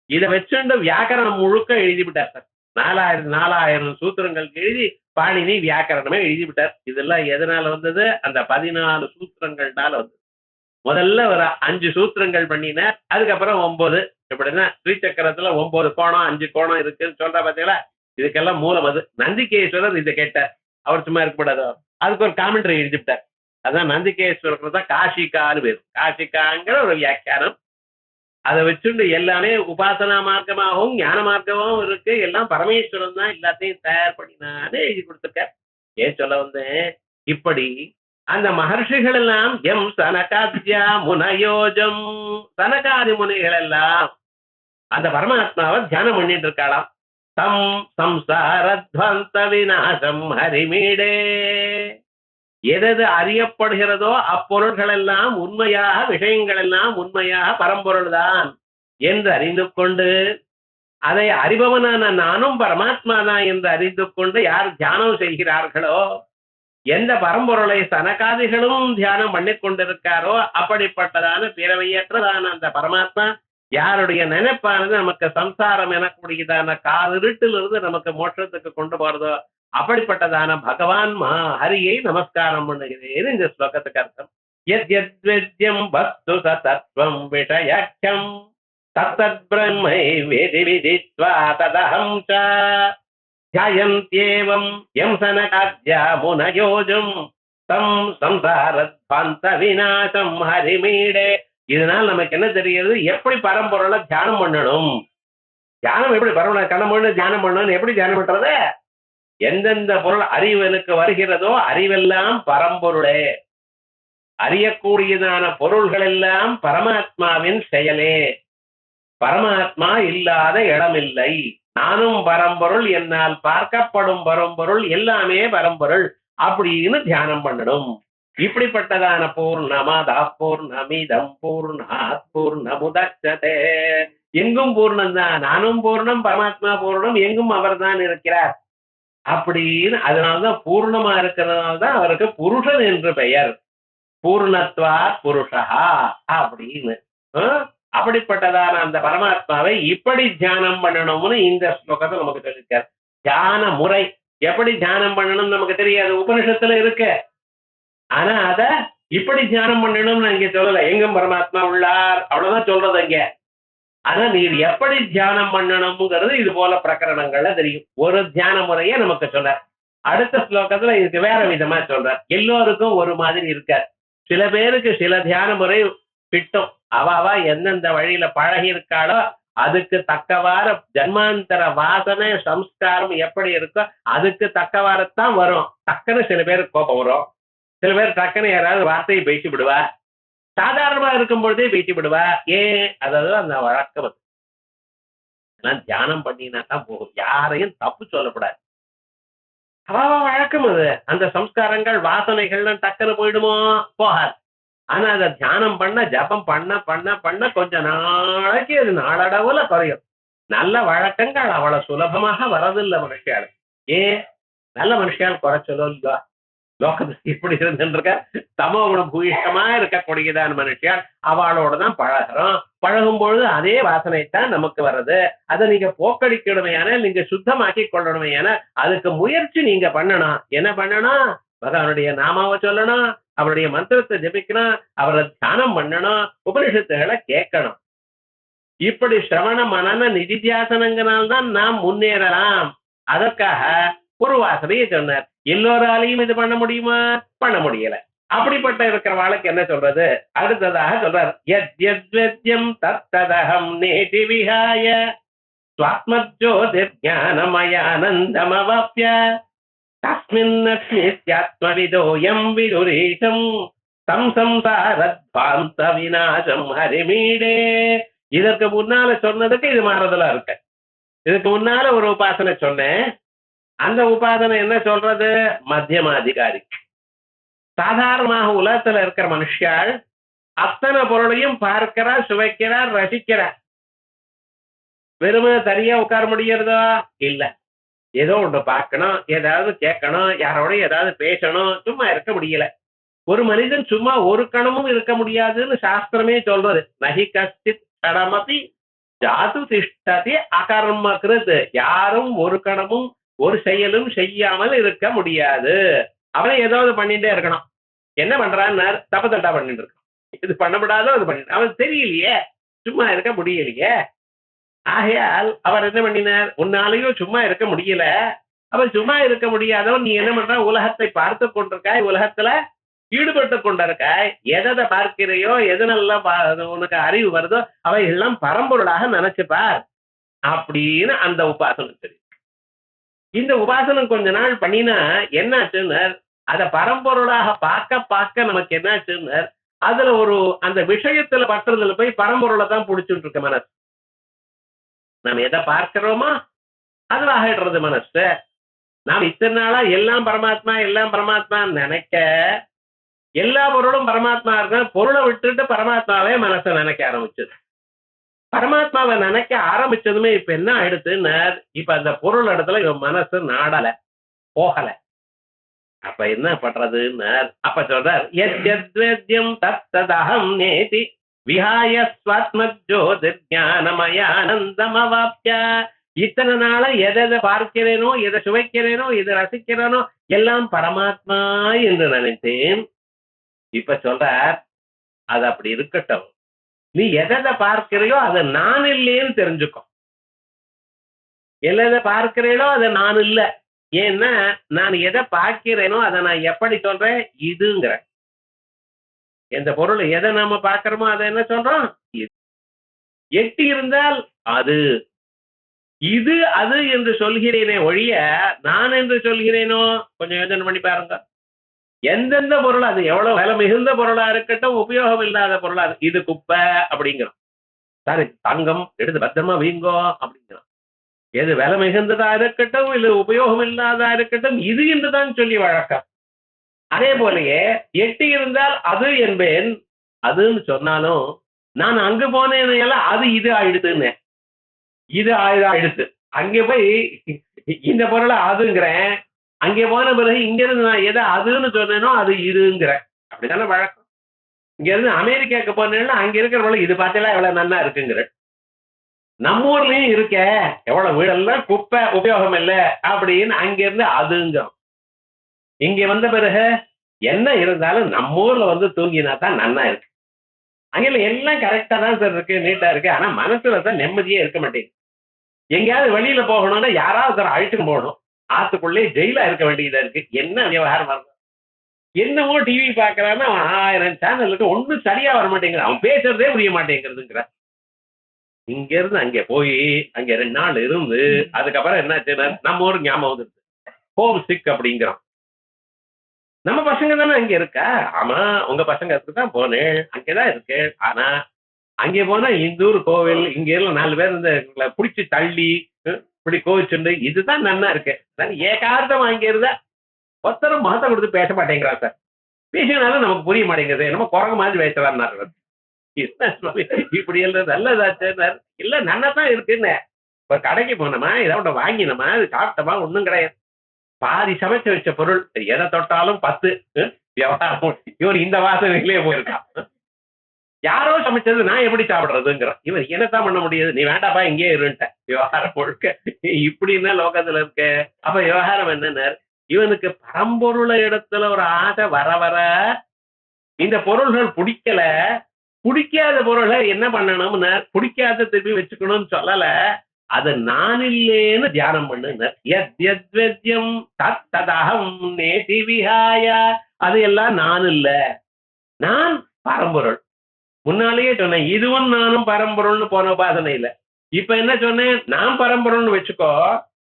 இதை வச்சுண்டு வியாக்கரணம் முழுக்க எழுதிவிட்டார் சார். 4000 சூத்திரங்கள் எழுதி பாணினி வியாக்கரணமே எழுதிவிட்டார். இதெல்லாம் எதனால வந்தது? அந்த 14 சூத்திரங்கள்னால வந்தது. முதல்ல ஒரு 5 சூத்திரங்கள் பண்ணினார், அதுக்கப்புறம் 9. எப்படின்னா ஸ்ரீசக்கரத்துல 9 கோணம் 5 கோணம் இருக்குன்னு சொல்ற பார்த்தீங்களா. இதுக்கெல்லாம் மூலம் அது. நந்திகேஸ்வரர் இதை கேட்டார், அவர் சும்மா இருக்கக்கூடாது, அதுக்கு ஒரு காமெண்ட்ரி எழுதிவிட்டார். அதான் நந்திகேஸ்வரர் தான் காஷிகான்னு பேர். காஷிகாங்கிற ஒரு வியாக்கியானம். அதை வச்சுண்டு எல்லாமே உபாசனா மார்க்கமாகவும் ஞான மார்க்கமாகவும் இருக்கு. எல்லாம் பரமேஸ்வரன் தான் எல்லாத்தையும் தயார் பண்ணினான்னு எழுதி கொடுத்துருக்க. ஏன் சொல்ல வந்தேன், இப்படி அந்த மகர்ஷிகள் எல்லாம் எம் சனகாத்யா முனயோஜம், சனகாதி முனிகள் எல்லாம் அந்த பரமாத்மாவை தியானம் பண்ணிட்டு இருக்காளாம். தம் சம்சாரத்வந்த விநாசம் ஹரிமீடே, எது அறியப்படுகிறதோ அப்பொருள்கள் எல்லாம் உண்மையாக, விஷயங்கள் எல்லாம் உண்மையாக பரம்பொருள் தான் என்று அறிந்து கொண்டு, அதை அறிபவனான நானும் பரமாத்மா தான் என்று அறிந்து கொண்டு யார் தியானம் செய்கிறார்களோ, எந்த பரம்பொருளை சனகாதிகளும் தியானம் பண்ணி கொண்டிருக்காரோ அப்படிப்பட்டதான பிறவையற்றதான அந்த பரமாத்மா யாருடைய நினைப்பானது நமக்கு சம்சாரம் எனக்கூடியதான காலிருட்டிலிருந்து நமக்கு மோட்சத்துக்கு கொண்டு போறதோ அப்படிப்பட்டதான பகவான் ஹரியை நமஸ்காரம் பண்ணுகிறேன். இந்த ஸ்லோகத்துக்கு அர்த்தம், யத்யத்வேத்யம் வஸ்து சதத்வம் விஷயாக்கியம் தத்தத் பிரம்மை வேதி விதித்வா ததஹம் ச த்யாயந்த்யேவம் யம் சனகாத்யா முனயோஜம் தம் சம்சாரத்வாந்த விநாசம் ஹரிமீடே. இதனால் நமக்கு என்ன தெரிகிறது, எப்படி பரம்பொருளை தியானம் பண்ணணும், தியானம் எப்படி பரம்பொருளை கண்ண தியானம் பண்ணணும், எப்படி தியானம் பண்றது, எந்தெந்த பொருள் அறிவனுக்கு வருகிறதோ அறிவெல்லாம் பரம்பொருளே, அறியக்கூடியதான பொருள்கள் எல்லாம் பரமாத்மாவின் செயலே, பரமாத்மா இல்லாத இடமில்லை, நானும் பரம்பொருள், என்னால் பார்க்கப்படும் பரம்பொருள், எல்லாமே பரம்பொருள் அப்படின்னு தியானம் பண்ணணும். இப்படிப்பட்டதான பூர்ணமதா பூர்ணமிதம் பூர்ணாத் பூர்ணமுதச்யதே, எங்கும் பூர்ணம் தான், நானும் பூர்ணம், பரமாத்மா பூர்ணம், எங்கும் அவர் தான் இருக்கிறார். அப்படின்னு அதனாலதான் பூர்ணமா இருக்கிறதுனால்தான் அவருக்கு புருஷன் என்று பெயர். பூர்ணத்வா புருஷா அப்படின்னு. அப்படிப்பட்டதான அந்த பரமாத்மாவை இப்படி தியானம் பண்ணணும்னு இந்த ஸ்லோகத்தை நமக்கு சொல்லிருக்காரு. தியான முறை எப்படி தியானம் பண்ணணும்னு நமக்கு தெரியாது, உபனிஷத்துல இருக்கு. ஆனா அத இப்படி தியானம் பண்ணணும்னு இங்க சொல்லல. எங்கும் பரமாத்மா உள்ளார் அவ்வளவுதான் சொல்றது அங்க. ஆனா நீர் எப்படி தியானம் பண்ணணும்ங்கிறது இது போல பிரகரணங்கள்ல தெரியும். ஒரு தியான முறையை நமக்கு சொல்றார். அடுத்த ஸ்லோகத்துல இதுக்கு வேற விதமா சொல்றார். எல்லோருக்கும் ஒரு மாதிரி இருக்கார். சில பேருக்கு சில தியான முறை கிட்டும். அவ எந்தெந்த வழியில பழகி இருக்காளோ அதுக்கு தக்கவார ஜன்மாந்தர வாசனை சம்ஸ்காரம் எப்படி இருக்கோ அதுக்கு தக்கவாரத்தான் வரும். டக்குன்னு சில பேருக்கு கோபம் வரும். சில பேர் டக்குன்னு யாராவது வார்த்தையை பேசி விடுவா. சாதாரணமா இருக்கும் பொழுதே பேசி விடுவா. ஏன்? அதாவது அந்த வழக்கம். தியானம் பண்ணினா தான் போகும். யாரையும் தப்பு சொல்லக்கூடாது. வழக்கம் அது. அந்த சம்ஸ்காரங்கள் வாசனைகள்லாம் டக்குன்னு போயிடுமோ? போகாது. ஆனா அதை தியானம் பண்ண ஜபம் பண்ண பண்ண பண்ண கொஞ்ச நாளைக்கு அது நாளடவுல குறையும். நல்ல வழக்கங்கள் அவ்வளவு சுலபமாக வரதில்லை மனுஷியாள். ஏன்? நல்ல மனுஷியால் குறைச்சலோ இல்லையா? லோகத்துக்கு இப்படி இருந்துருக்க தமோ குண பூயிஷ்டமா இருக்கக்கூடியதான மனுஷியால் அவளோட தான் பழகிறோம். பழகும் பொழுது அதே வாசனைத்தான் நமக்கு வர்றது. அதை நீங்க போக்கடிக்கணுமையான, நீங்க சுத்தமாக்கி கொள்ளணுமையான அதுக்கு முயற்சி நீங்க பண்ணணும். என்ன பண்ணணும்? பகவானுடைய நாமாவை சொல்லணும், அவருடைய மந்திரத்தை ஜபிக்கணும், அவரை தியானம் பண்ணணும், உபனிஷத்துகளை கேட்கணும். இப்படி சிரவண மனன நிதித்தியாசனங்களால்தான் நாம் முன்னேறலாம். அதற்காக ஒரு வாசனையை சொன்னார். எல்லோராலையும் இது பண்ண முடியுமா? பண்ண முடியல. அப்படிப்பட்ட இருக்கிற வாழ்க்கை என்ன சொல்றது? அடுத்ததாக சொல்றார். யத்யத்வத்யம் தத்ததஹம் நேதி விஹாய ஸ்வாத்மஜ்யோதிர்ஞானமயானந்தமவாப்ய தஸ்மின்னஸ்மித்யாத்மவிதோயம் விதுரீஷம் தம் சம்சாரத்வாந்த விநாசம் ஹரிமீடே. இதற்கு முன்னால சொன்னதுக்கு இது மாறுதலா இருக்கு. இதுக்கு முன்னால ஒரு உபாசனை சொன்னேன். அந்த உபாசனை என்ன சொல்றது? மத்தியமாதிகாரி. சாதாரணமாக உலகத்துல இருக்கிற மனுஷால் அத்தனை பொருளையும் பார்க்கிறார், சுவைக்கிறார், ரசிக்கிறார். வெறுமை தனியா உட்கார முடியறதா? இல்ல. ஏதோ ஒன்று பார்க்கணும், ஏதாவது கேட்கணும், யாரோட ஏதாவது பேசணும். சும்மா இருக்க முடியல. ஒரு மனிதன் சும்மா ஒரு கணமும் இருக்க முடியாதுன்னு சாஸ்திரமே சொல்றது. நஹி கஷ்டித் கடமபி ஜாது திஷ்டதி அகர்மகிருத். யாரும் ஒரு கணமும் ஒரு செயலும் செய்யாமல் இருக்க முடியாது. அவனை ஏதாவது பண்ணிட்டே இருக்கணும். என்ன பண்றான்னு தப்பு தட்டா பண்ணிட்டு இருக்கான். இது பண்ணப்படாதோ அது பண்ணிட்டு அவன் தெரியலையே, சும்மா இருக்க முடியலையே. ஆகையால் அவர் என்ன பண்ணினார்? உன்னாலையும் சும்மா இருக்க முடியல. அவன் சும்மா இருக்க முடியாதவன் நீ என்ன பண்ற? உலகத்தை பார்த்து கொண்டிருக்காய், உலகத்துல ஈடுபட்டு கொண்டிருக்காய். எதை பார்க்கிறையோ, எதனெல்லாம் உனக்கு அறிவு வருதோ அவை எல்லாம் பரம்பொருளாக நினைச்சுப்பார் அப்படின்னு அந்த உபாசனம் தெரியும். இந்த உபாசனம் கொஞ்ச நாள் பண்ணினா என்னாச்சுன்னு அதை பரம்பொருளாக பார்க்க பார்க்க நமக்கு என்னாச்சுன்னு அதுல ஒரு அந்த விஷயத்துல பற்றுறதுல போய் பரம்பொருளை தான் பிடிச்சுட்டு இருக்க மனசு. நாம் எதை பார்க்கிறோமோ அதுல ஆகிடுறது மனசு. நாம் இத்தனை நாளா எல்லாம் பரமாத்மா எல்லாம் பரமாத்மா நினைக்க, எல்லா பொருளும் பரமாத்மா இருக்க, பொருளை விட்டுட்டு பரமாத்மாவே மனசை நினைக்க ஆரம்பிச்சது. பரமாத்மாவை நினைக்க ஆரம்பிச்சதுமே இப்ப என்ன ஆயிடுச்சுன்னு இப்ப அந்த பொருள் இடத்துல இவன் மனசு நாடல, போகல. அப்ப என்ன பண்றதுன்னு அப்ப சொல்றார். யத்யத்வேத்யம் தத்ததஹம் நேதி விஹாய ஸ்வாத்மஜ்யோதிர்ஞானமயானந்தமவாப்ய. இத்தனை நாள எதை பார்க்கிறேனோ, எதை சுவைக்கிறேனோ, எதை ரசிக்கிறேனோ எல்லாம் பரமாத்மா என்று நினைத்தேன். இப்ப சொல்றார் அது அப்படி இருக்கட்டும். நீ எதை பார்க்கிறையோ அது நான் இல்லைன்னு தெரிஞ்சுக்கோ. எதை பார்க்கிறேனோ அது நான் இல்லை. ஏன்னா நான் எதை பார்க்கிறேனோ அதை நான் எப்படி சொல்றேன்? இதுங்கிற எந்த பொருள் எதை நாம பார்க்கிறோமோ அதை என்ன சொல்றோம்? இது. எட்டி இருந்தால் அது, இது அது என்று சொல்கிறேனே ஒழிய நான் என்று சொல்கிறேனோ? கொஞ்சம் யோசனை பண்ணி பாருங்க. எந்தெந்த பொருள் அது எவ்வளவு விலை மிகுந்த பொருளா இருக்கட்டும், உபயோகம் இல்லாத பொருளா இது குப்பை அப்படிங்கிறோம். சாரி, தங்கம் எடுத்து பத்திரமா வீங்கோ அப்படிங்கிறோம். எது விலை மிகுந்ததா இருக்கட்டும், இல்ல உபயோகம் இல்லாததா இருக்கட்டும், இது என்றுதான் சொல்லி வழக்கம். அதே போலயே எட்டி இருந்தால் அது என்பேன். அதுன்னு சொன்னாலும் நான் அங்கு போனேன்னு அது இது ஆயிடுதுன்னு, இது ஆயிடுது. அங்கே போய் இந்த பொருளை அதுங்கிறேன், அங்கே போன பிறகு இங்க இருந்து நான் எதை அதுன்னு சொன்னேனோ அது இதுங்கிறேன். அப்படித்தானே வழக்கம். இங்க இருந்து அமெரிக்காவுக்கு போனேன்னா அங்க இருக்கிறவங்கள இது பார்த்தா எவ்வளவு நன்னா இருக்குங்கிற. நம்ம ஊர்லயும் இருக்க எவ்வளவு வீடெல்லாம் குப்பை உபயோகம் இல்லை அப்படின்னு அங்க இருந்து அதுங்கிறோம். இங்க வந்த பிறகு என்ன இருந்தாலும் நம்ம ஊர்ல வந்து தூங்கினா தான் நன்னா இருக்கு. அங்க எல்லாம் கரெக்டா தான் சார் இருக்கு, நீட்டா இருக்கு. ஆனா மனசுல தான் நிம்மதியே இருக்க மாட்டேங்குது. எங்கேயாவது வெளியில போகணும்னா யாராவது சார் அழைச்சிட்டு போகணும். ஆத்துக்குள்ளே ஜெயிலா இருக்க வேண்டியதா இருக்கு. என்ன விவகாரம் வரணும். என்னவோ டிவி பாக்குறான்னா அவன் 1000 சேனலுக்கு ஒன்னும் சரியா வர மாட்டேங்கிறான். அவன் பேசுறதே புரிய மாட்டேங்கிறதுங்கிற. இங்க இருந்து அங்க போய் அங்க 2 நாள் இருந்து அதுக்கப்புறம் என்னாச்சு, நம்ம ஊருக்கு ஞாபகம் வந்துருது. ஹோம் சிக் அப்படிங்கிறோம். நம்ம பசங்க தானே அங்க இருக்கா? ஆமா, உங்க பசங்க தான் போனேன், அங்கதான் இருக்கு. ஆனா அங்கே போனா இந்த ஊர் கோவில் இங்க எல்லாம் 4 பேர் இந்த பிடிச்சி தள்ளி இப்படி கோவிச்சுண்டு இதுதான் நன்னா இருக்கு. ஏகார்த்தம் அங்க இருந்தா ஒருத்தரும் மகத்தை கொடுத்து பேச மாட்டேங்கிறா சார். பேசினாலும் நமக்கு புரிய மாட்டேங்குது. நம்ம குரங்கு மாதிரி பேசுறாரு. இப்படி எல்லாம் நல்லதாச்சு இல்ல நன்னதான் இருக்குன்னு ஒரு கடைக்கு போனோமா ஏதாவது வாங்கினோமா அது சாப்பிட்டோமா ஒண்ணும் கிடையாது. பாதி சமைச்சு வச்ச பொருள் எதை தொட்டாலும் 10 விவகாரம். இவர் இந்த வாசனையிலேயே போயிருக்கான். யாரோ சமைச்சது நான் எப்படி சாப்பிடுறதுங்கிறான். இவர் என்னத்தான் பண்ண முடியாது, நீ வேண்டாப்பா இங்கே இருன்ட்ட. விவகாரம் முழுக்க இப்படின்னா லோகத்துல இருக்க. அப்ப விவகாரம் என்னன்னு இவனுக்கு பரம்பொருளை இடத்துல ஒரு ஆசை வர வர இந்த பொருள்கள் பிடிக்கல. பிடிக்காத பொருளை என்ன பண்ணணும்னு பிடிக்காத திருப்பி வச்சுக்கணும்னு சொல்லல. அது நான் இல்லேன்னு தியானம் பண்ணுங்க. தத்ததகம் நேதி விஹாய. அது எல்லாம் நான் இல்ல, நான் பரம்பொருள். முன்னாலேயே சொன்னேன் இதுவும் நானும் பரம்பொருள்னு போன உபாசனை இல்ல. இப்ப என்ன சொன்னேன், நான் பரம்பொருள்னு வச்சுக்கோ,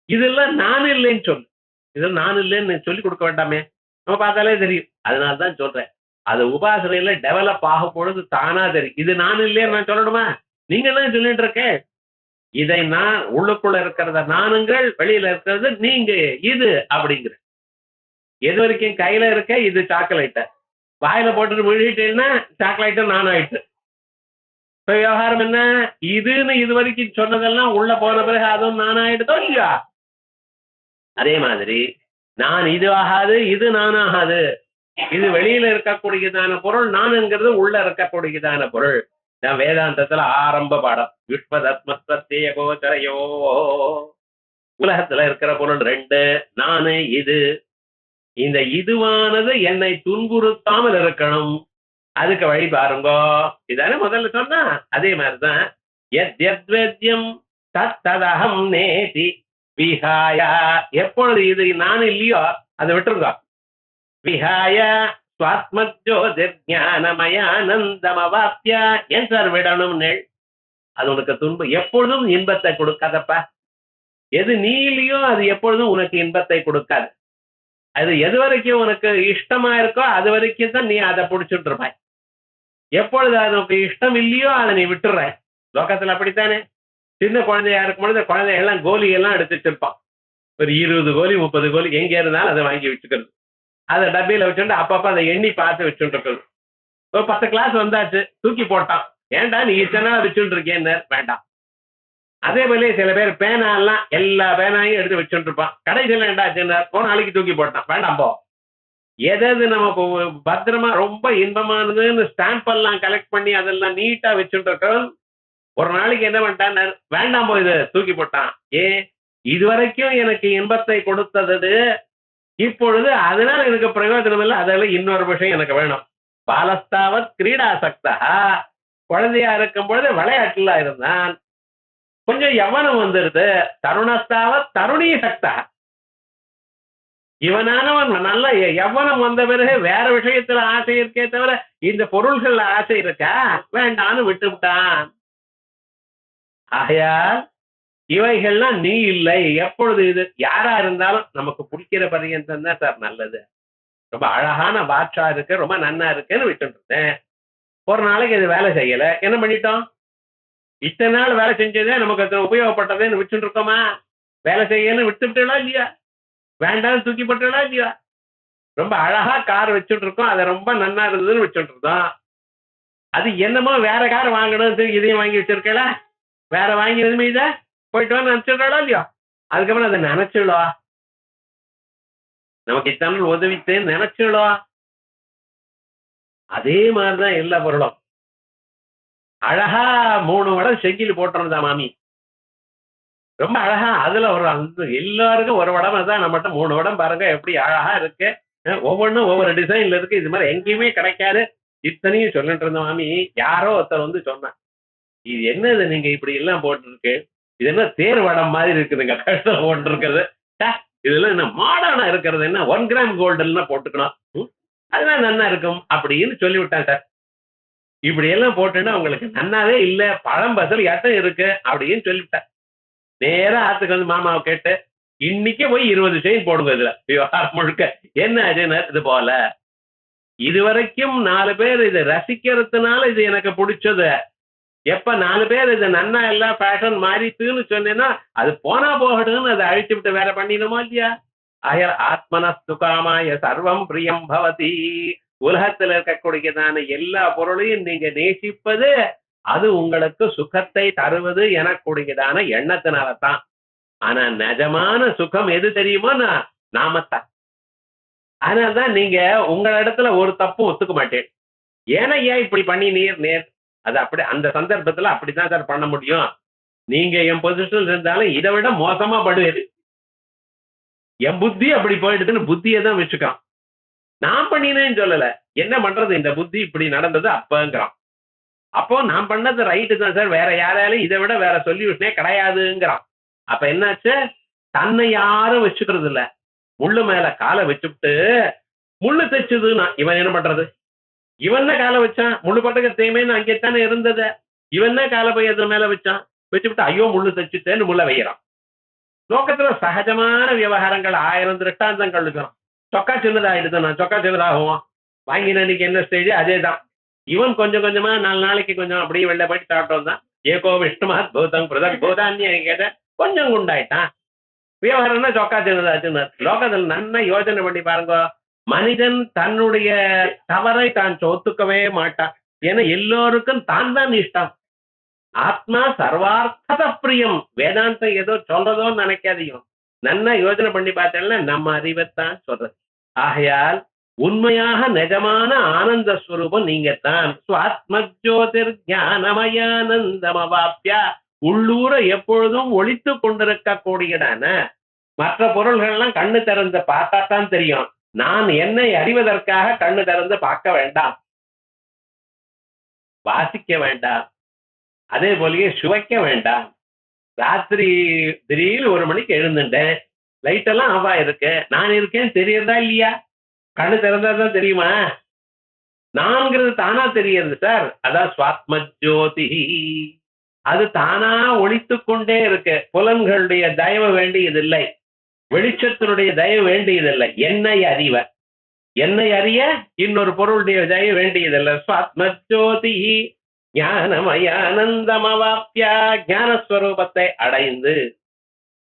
இதெல்லாம் நான் இல்லைன்னு சொல்லு. இதெல்லாம் நான் இல்லைன்னு சொல்லி கொடுக்க வேண்டாமே, நம்ம பார்த்தாலே தெரியும். அதனாலதான் சொல்றேன், அது உபாசனையில டெவலப் ஆகும் பொழுது தானா தெரியும். இது நான் இல்லைன்னு நான் சொல்லணுமா? நீங்க தான் சொல்லிட்டு இருக்கேன். இதை நான் உள்ளுக்குள்ள இருக்கிறத நானுங்கள், வெளியில இருக்கிறது நீங்க இது அப்படிங்கிற. எது வரைக்கும் கையில இருக்க இது சாக்லேட்ட வாயில போட்டுட்டு விழுகிட்டேன்னா சாக்லேட்டும் நானும் ஆயிட்டு. இப்ப விவகாரம் என்ன, இதுன்னு இது வரைக்கும் சொன்னதெல்லாம் உள்ள போன பிறகு அதுவும் நானாயிடுதோ இல்லையா? அதே மாதிரி நான் இது ஆகாது, இது நானாகாது. இது வெளியில இருக்கக்கூடியதான பொருள், நானுங்கிறது உள்ள இருக்கக்கூடியதான பொருள். வேதாந்தத்துல ஆரம்ப பாடம் யுஷ்மதத்மஸ்தேய கோச்சரையோ. உலகத்துல இருக்கிற பொருள் 2, நானு இது. இந்த இதுவானது என்னை துன்புறுத்தாமல் இருக்கணும், அதுக்கு வழி பாருங்கோ. இதானே முதல்ல சொன்னா. அதே மாதிரிதான் யத்யத்வேத்யம் தத்ததகம் நேதி விஹாய. எப்பொழுது இது நான் இல்லையோ அதை விட்டுருங்க. விஹாய ஸ்வாத்மஜோதிர்ஞானமயானந்தமவாப்ய. ஏன் சார் விடணும்? அது உனக்கு துன்பம் எப்பொழுதும் இன்பத்தை கொடுக்காதப்பா. எது நீ இல்லையோ அது எப்பொழுதும் உனக்கு இன்பத்தை கொடுக்காது. அது எது வரைக்கும் உனக்கு இஷ்டமா இருக்கோ அது வரைக்கும் தான் நீ அதை பிடிச்சிட்டு இருப்பாய். எப்பொழுது அது உனக்கு இஷ்டம் இல்லையோ அதை நீ விட்டுற. லோகத்துல அப்படித்தானே. சின்ன குழந்தையா இருக்கும் பொழுது குழந்தைகள்லாம் கோலி எல்லாம் எடுத்து வச்சிருப்பான். ஒரு 20 கோலி 30 கோலி எங்க இருந்தாலும் அதை வாங்கி வச்சுக்கிறது. அதை டப்பியில வச்சுட்டு அப்பப்ப அதை எண்ணி பார்த்து வச்சுட்டு இருக்கிறது. ஒரு 10 கிளாஸ் வந்தாச்சு, தூக்கி போட்டான். ஏன்டா நீ இத்தனை நாள் வச்சுட்டு இருக்கேன்னு. வேண்டாம். அதே போல சில பேர் பேனா எல்லாம் எல்லா பேனாயும் எடுத்து வச்சுட்டு இருப்பான். கடைசியில் ஏண்டாச்சுன்னா போன நாளைக்கு தூக்கி போட்டான். வேண்டாம் போ. எதாவது நம்ம பத்திரமா ரொம்ப இன்பமானதுன்னு ஸ்டாம்ப் எல்லாம் கலெக்ட் பண்ணி அதெல்லாம் நீட்டா வச்சுட்டு இருக்கோம். ஒரு நாளைக்கு என்ன பண்ணிட்டான், வேண்டாம் போ இதை தூக்கி போட்டான். இது வரைக்கும் எனக்கு இன்பத்தை கொடுத்தது, இப்பொழுது அதனால எனக்கு பிரயோஜனம் இல்லை, அதெல்லாம் இன்னொரு விஷயம் எனக்கு வேணும். பாலஸ்தாவத் கிரீடாசக்தா. குழந்தையா இருக்கும் பொழுது விளையாட்டுல இருந்தான். கொஞ்சம் யவனம் வந்துருது, தருணஸ்தாவத் தருணீ சக்தா. இவனானவன் நல்ல யவனம் வந்த பிறகு வேற விஷயத்துல ஆசை இருக்கே தவிர இந்த பொருள்கள்ல ஆசை இருக்கா? வேண்டான்னு விட்டுவிட்டான். ஆகையால் இவைகள்லாம் நீ இல்லை. எப்பொழுது இது யாரா இருந்தாலும் நமக்கு பிடிக்கிற பரியந்தம் தான் சார் நல்லது. ரொம்ப அழகான பாட்சா இருக்கு, ரொம்ப நன்னா இருக்குன்னு விட்டுட்டு இருந்தேன். ஒரு நாளைக்கு இது வேலை செய்யல, என்ன பண்ணிட்டோம்? இத்தனை நாள் வேலை செஞ்சதே நமக்கு அது உபயோகப்பட்டதேன்னு விட்டுட்டு இருக்கோமா? வேலை செய்யன்னு விட்டுட்டா இல்லையா? வேண்டாம்னு தூக்கி போட்டா இல்லையா? ரொம்ப அழகா கார் வச்சுட்டு இருக்கோம், அதை ரொம்ப நன்னா இருந்ததுன்னு வச்சுட்டு இருந்தோம். அது என்னமோ வேற கார் வாங்கணும், இதையும் வாங்கி வச்சிருக்கல, வேற வாங்கினதுமே இதை போயிட்டு வந்து நினைச்சிடா இல்லையா? அதுக்கப்புறம் அதை நினைச்சுளோ, நமக்கு இத்தனை உதவித்தேன்னு நினைச்சுளோ. அதே மாதிரிதான் எல்லா பொருளும். அழகா 3 வடம் செங்கில் போட்டிருந்தா மாமி, ரொம்ப அழகா. அதுல ஒரு அந்த எல்லாருக்கும் ஒரு வடம் தான், நம்மகிட்ட 3 வடம் பாருங்க எப்படி அழகா இருக்கு. ஒவ்வொன்றும் ஒவ்வொரு டிசைன்ல இருக்கு. இது மாதிரி எங்கேயுமே கிடைக்காது. இத்தனையும் சொல்லிட்டு இருந்த மாமி, யாரோ ஒருத்தர் வந்து சொன்னான், இது என்னது நீங்க இப்படி எல்லாம் போட்டிருக்கு, இது என்ன தேர் வடம் மாதிரி இருக்குதுங்க கழுத்துல போட்டிருக்கிறது, இதெல்லாம் என்ன மாடர்னா இருக்கிறது, என்ன 1 கிராம் கோல்டுன்னா போட்டுக்கணும், அதெல்லாம் நன்னா இருக்கும் அப்படின்னு சொல்லிவிட்டான் சார். இப்படி எல்லாம் போட்டுன்னா உங்களுக்கு நன்னாவே இல்ல, பழம் பசல் எட்டம் இருக்கு அப்படின்னு சொல்லிவிட்டேன். நேரா ஆத்துக்கு வந்து மாமாவை கேட்டு, இன்னைக்கே போய் 20 செயின் போடுங்க இதுல விவகாரம் முழுக்க. என்ன ஆச்சுன்னா, இது போல இதுவரைக்கும் 4 பேர் இதை ரசிக்கிறதுனால இது எனக்கு பிடிச்சது. எப்ப 4 பேர் இது நன்னா எல்லாம் ஃபேஷன் மாறிட்டுன்னு சொன்னேன்னா அது போனா போகட்டும்னு அதை அழிச்சு விட்டு வேற பண்ணிடுமோ இல்லையா? ஆய ஆத்மனஸ்து காமாய சர்வம் பிரியம் பவதி. உலகத்துல இருக்கக்கூடியதான எல்லா பொருளையும் நீங்க நேசிப்பது அது உங்களுக்கு சுகத்தை தருவது எனக்கூடியதான எண்ணத்தினால தான். ஆனா நிஜமான சுகம் எது தெரியுமோன்னா நாமத்தான். அதனால்தான் நீங்க உங்க இடத்துல ஒரு தப்பும் ஒத்துக்க மாட்டேன். ஏன்னா ஏன் இப்படி பண்ணி நேர் அது அப்படி அந்த சந்தர்ப்பத்துல அப்படித்தான் சார் பண்ண முடியும். நீங்க என் பொசிஷன் இருந்தாலும் இதை விட மோசமா படுவேது. என் புத்தி அப்படி போயிடுதுன்னு புத்தியை தான் வச்சுக்கான். நான் பண்ணினேன்னு சொல்லல, என்ன பண்றது இந்த புத்தி இப்படி நடந்தது அப்பங்கிறான். அப்போ நான் பண்ணது ரைட்டு தான் சார், வேற யாராலும் இதை விட வேற சொல்யூஷனே கிடையாதுங்கிறான். அப்ப என்னாச்சு, தன்னை யாரும் வச்சுக்கிறது இல்ல. முள்ளு மேல காலை வச்சுட்டு முள்ளு தைச்சதுன்னா இவன் என்ன பண்றது? இவன் காலை வச்சான், முள்ளு பட்டக தேமைன்னு அங்கேத்தானே இருந்தது. இவன் காலை போய் அது மேல வச்சான், வச்சுவிட்டு ஐயோ முள்ளு தைச்சுட்டேன்னு முள்ள வைக்கிறான். லோகத்துல சகஜமான விவகாரங்கள் 1000 திருஷ்டாந்தங்கள் இருக்கிறோம். சொக்கா சின்னதாயிடுது, நான் சொக்கா சின்னதாகும் வாங்கின அன்னைக்கு என்ன ஸ்டேஜ் அதே தான். இவன் கொஞ்சம் கொஞ்சமா 4 நாளைக்கு கொஞ்சம் அப்படியே வெளில போயிட்டு சாப்பிட்டோம் தான். ஏகோ விஷ்ணுமாத் பூதம் பிரதக் பூதான்னு கேட்ட கொஞ்சம் குண்டாயிட்டான். விவகாரம்னா சொக்கா சின்னதாச்சுன்னு. லோகத்தில் நன்னா யோசனை பண்ணி பாருங்க. மனிதன் தன்னுடைய தவறை தான் ஒத்துக்கவே மாட்டான். ஏன்னா எல்லோருக்கும் தான் தான் இஷ்டம். ஆத்மா சர்வார்த்த பிரியம். வேதாந்தம் ஏதோ சொல்றதோன்னு நினைக்காதீங்க. நன்னா யோசனை பண்ணி பார்த்தேன்னா நம்ம அறிவைத்தான் சொல்றது. ஆகையால் உண்மையாக நிஜமான ஆனந்த ஸ்வரூபம் நீங்க தான். சுவாத்மஜோதிர் ஞானமயானந்தமவாப்யா. உள்ளூர எப்பொழுதும் ஒளித்து கொண்டிருக்க கூடியதான மற்ற பொருள்கள்லாம் கண்ணு திறந்து பார்த்தாத்தான் தெரியும். நான் என்னை அறிவதற்காக கண்ணு திறந்து பார்க்க வேண்டாம், வாசிக்க வேண்டாம், அதே போலயே சுவைக்க வேண்டாம். ராத்திரி திடீர்னு 1 மணிக்கு எழுந்துட்டேன், லைட் எல்லாம் ஆஃபா இருக்கு, நான் இருக்கேன் தெரியறதா இல்லையா? கண்ணு திறந்தாதான் தெரியுமா? நான்கிறது தானா தெரியறது சார். அதான் சுவாத்மஜோதி. அது தானா ஒழித்து கொண்டே இருக்கு. புலன்களுடைய தயவு வேண்டியதில்லை, வெளிச்சத்தினுடைய தயவு வேண்டியதில்லை. என்னை அறிவ, என்னை அறிய இன்னொரு பொருளுடைய தயவு வேண்டியதில்லை. சுவாத்மஜோதி ஞானமயானந்தமவாப்யா. ஞானஸ்வரூபத்தை அடைந்து